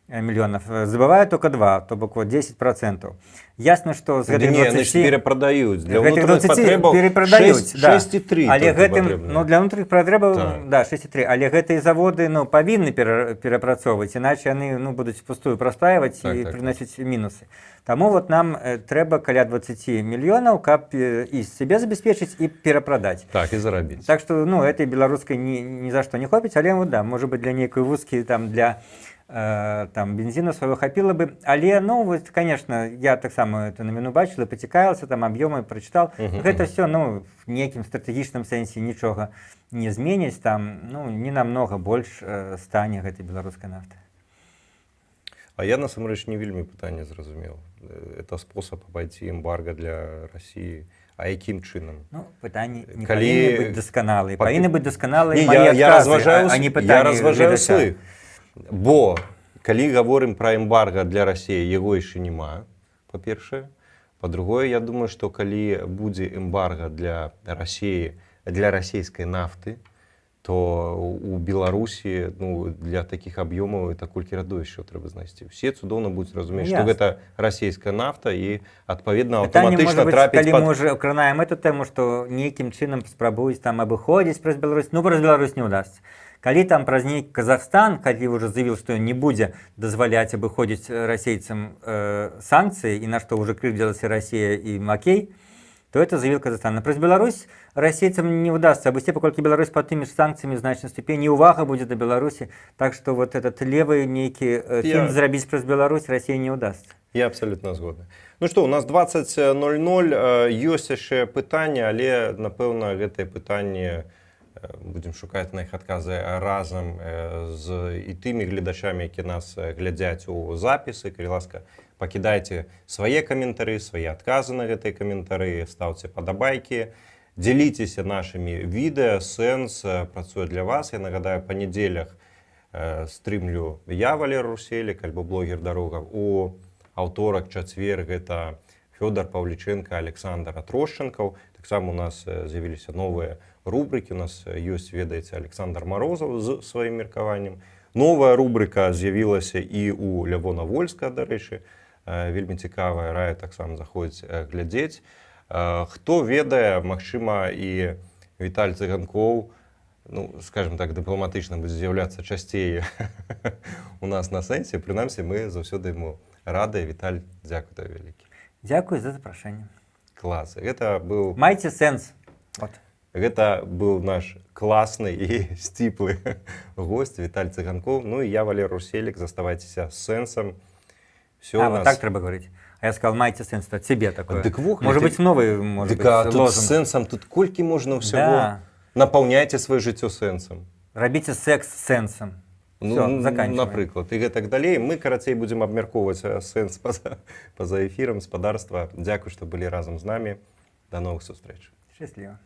миллионов, забывают только 2, то бок вот 10%. Ясно, что с гэтых 20...
значит, перепродаюць. Для внутренних потребаў 6,3.
Але гэтым, ну, для внутренних потребаў, так. Да, 6,3. Але гэтыя заводы, ну, павінны перапрацоўваць, иначе яны, ну, будуць пустую прастаивать так, и приносить минусы. Таму вот нам трэба каля 20 миллионов, каб и себе забеспечить, и перапродать.
Так, и заробить.
Так что, ну, этой белорусской ни за что не хопіць, але, вот, да, может быть, для некой вузки, там, для там бензину свайго хапіла бы, але ну вот, конечно, я таксама эту навіну бачыла, пацікавілася, там аб'ёмы прачытаў. Гэта все, ну, в некім стратэгічным сэнсе нічога не зменіць, там, ну, не намнога больш стане гэтай беларускай нафты.
А я насамрэч не вельмі пытанне зразумеў. Это спосаб обойти эмбарго для России. А якім чынам?
Ну, пытанні не павінны быць дасканалыя. Павінны быць дасканалыя мае
адказы,
а не пытанні.
Я разважаю слых. Бо, калі гаворым пра эмбарго для России, яго яшчэ няма, па-першае. Па-другое, я думаю, што калі будзе эмбарго для России, для расійскай нафты, то у Беларусі, ну, для такіх аб'ёмаў это колькі радовішчаў трэба знайсці. Все цудоўна будуць разумець, што гэта расійская нафта і, адпаведна, аўтаматычна трапіць
калі мы уже кранаем эту тэму, што нейкім чынам спрабуюць там абыходзіць праз Беларусь, ну, праз Беларусь не ўдасца. Калі там праз нейкі Казахстан, калі ўжо заявіў, што ён не будзе дазваляць абыходзіць расейцам санкцыі, і на што ўжо крыўдзілася Расія і Макей, то это заявіў Казахстан. А праз Беларусь расейцам не ўдасца абысці, паколькі Беларусь пад тымі ж санкцыямі значнай ступені, увага будзе да Беларусі, так што вот этот левы нейкі фільм зрабіць праз Беларусь Расіі не ўдасца.
Я абсолютно згодны. Ну што, у нас 20:00, ёсць яшчэ пытанне, але, напэўна, гэтае пытанне будем шукаць на іх адказы разам з і тымі гледачамі, які нас глядзяць у запісы. Калі ласка, пакідайце свае каментары, свае адказы на гэтыя каментары, ставце падабайкі, дзяліцеся нашымі відэа, сэнс працуе для вас. Я нагадаю, па нядзелях стрымлю я, Валер Руселік, альбо блогер Дарога. У аўторак, чацвер гэта Фёдор Павліченко, Александр Атрощенков. Таксама у нас з'явіліся новыя рубрыкі. У нас ёсць, ведаеце, Александр Морозов з сваім меркаваннем. Новая рубрика з'явілася і у Лявона Вольска, дарэчы. Вельмі цікавая, раю таксама заходзіць глядзець. Хто ведае, магчыма, і Віталь Цыганкоў, ну, скажем так, дыпламатычна будзе з'яўляцца часцей у нас на сэнсе. Прынамсі, мы заўсёды яму рады. Віталь, дзякуй табе вялікі.
Дзякуй за запрашэнне.
Клас. Гэта быў...
Майце сэнс. Вот.
Гэта быў наш класны і сціплы госць Віталь Цыганкоў. Ну і я, Валер Руселік. Заставайцеся з сэнсам.
Вот так трэба говорить. А я сказал, майце сэнс, то тебе такое.
Дык
может быть, новый, может быть,
тут
лозунг.
з сэнсам, тут колькі можна ўсяго.
Да.
Напаўняйце сваё жыццё сэнсам.
Рабіце секс з сэнсам.
Ну,
Всё, заканчиваем.
Напрыклад, і гэтак далей. Мы, карацей, будзем абмяркоўваць сэнс па-за эфірам, спадарства. Дзякуй, што былі разам з намі. Да новых сустрэч.
Счастливо.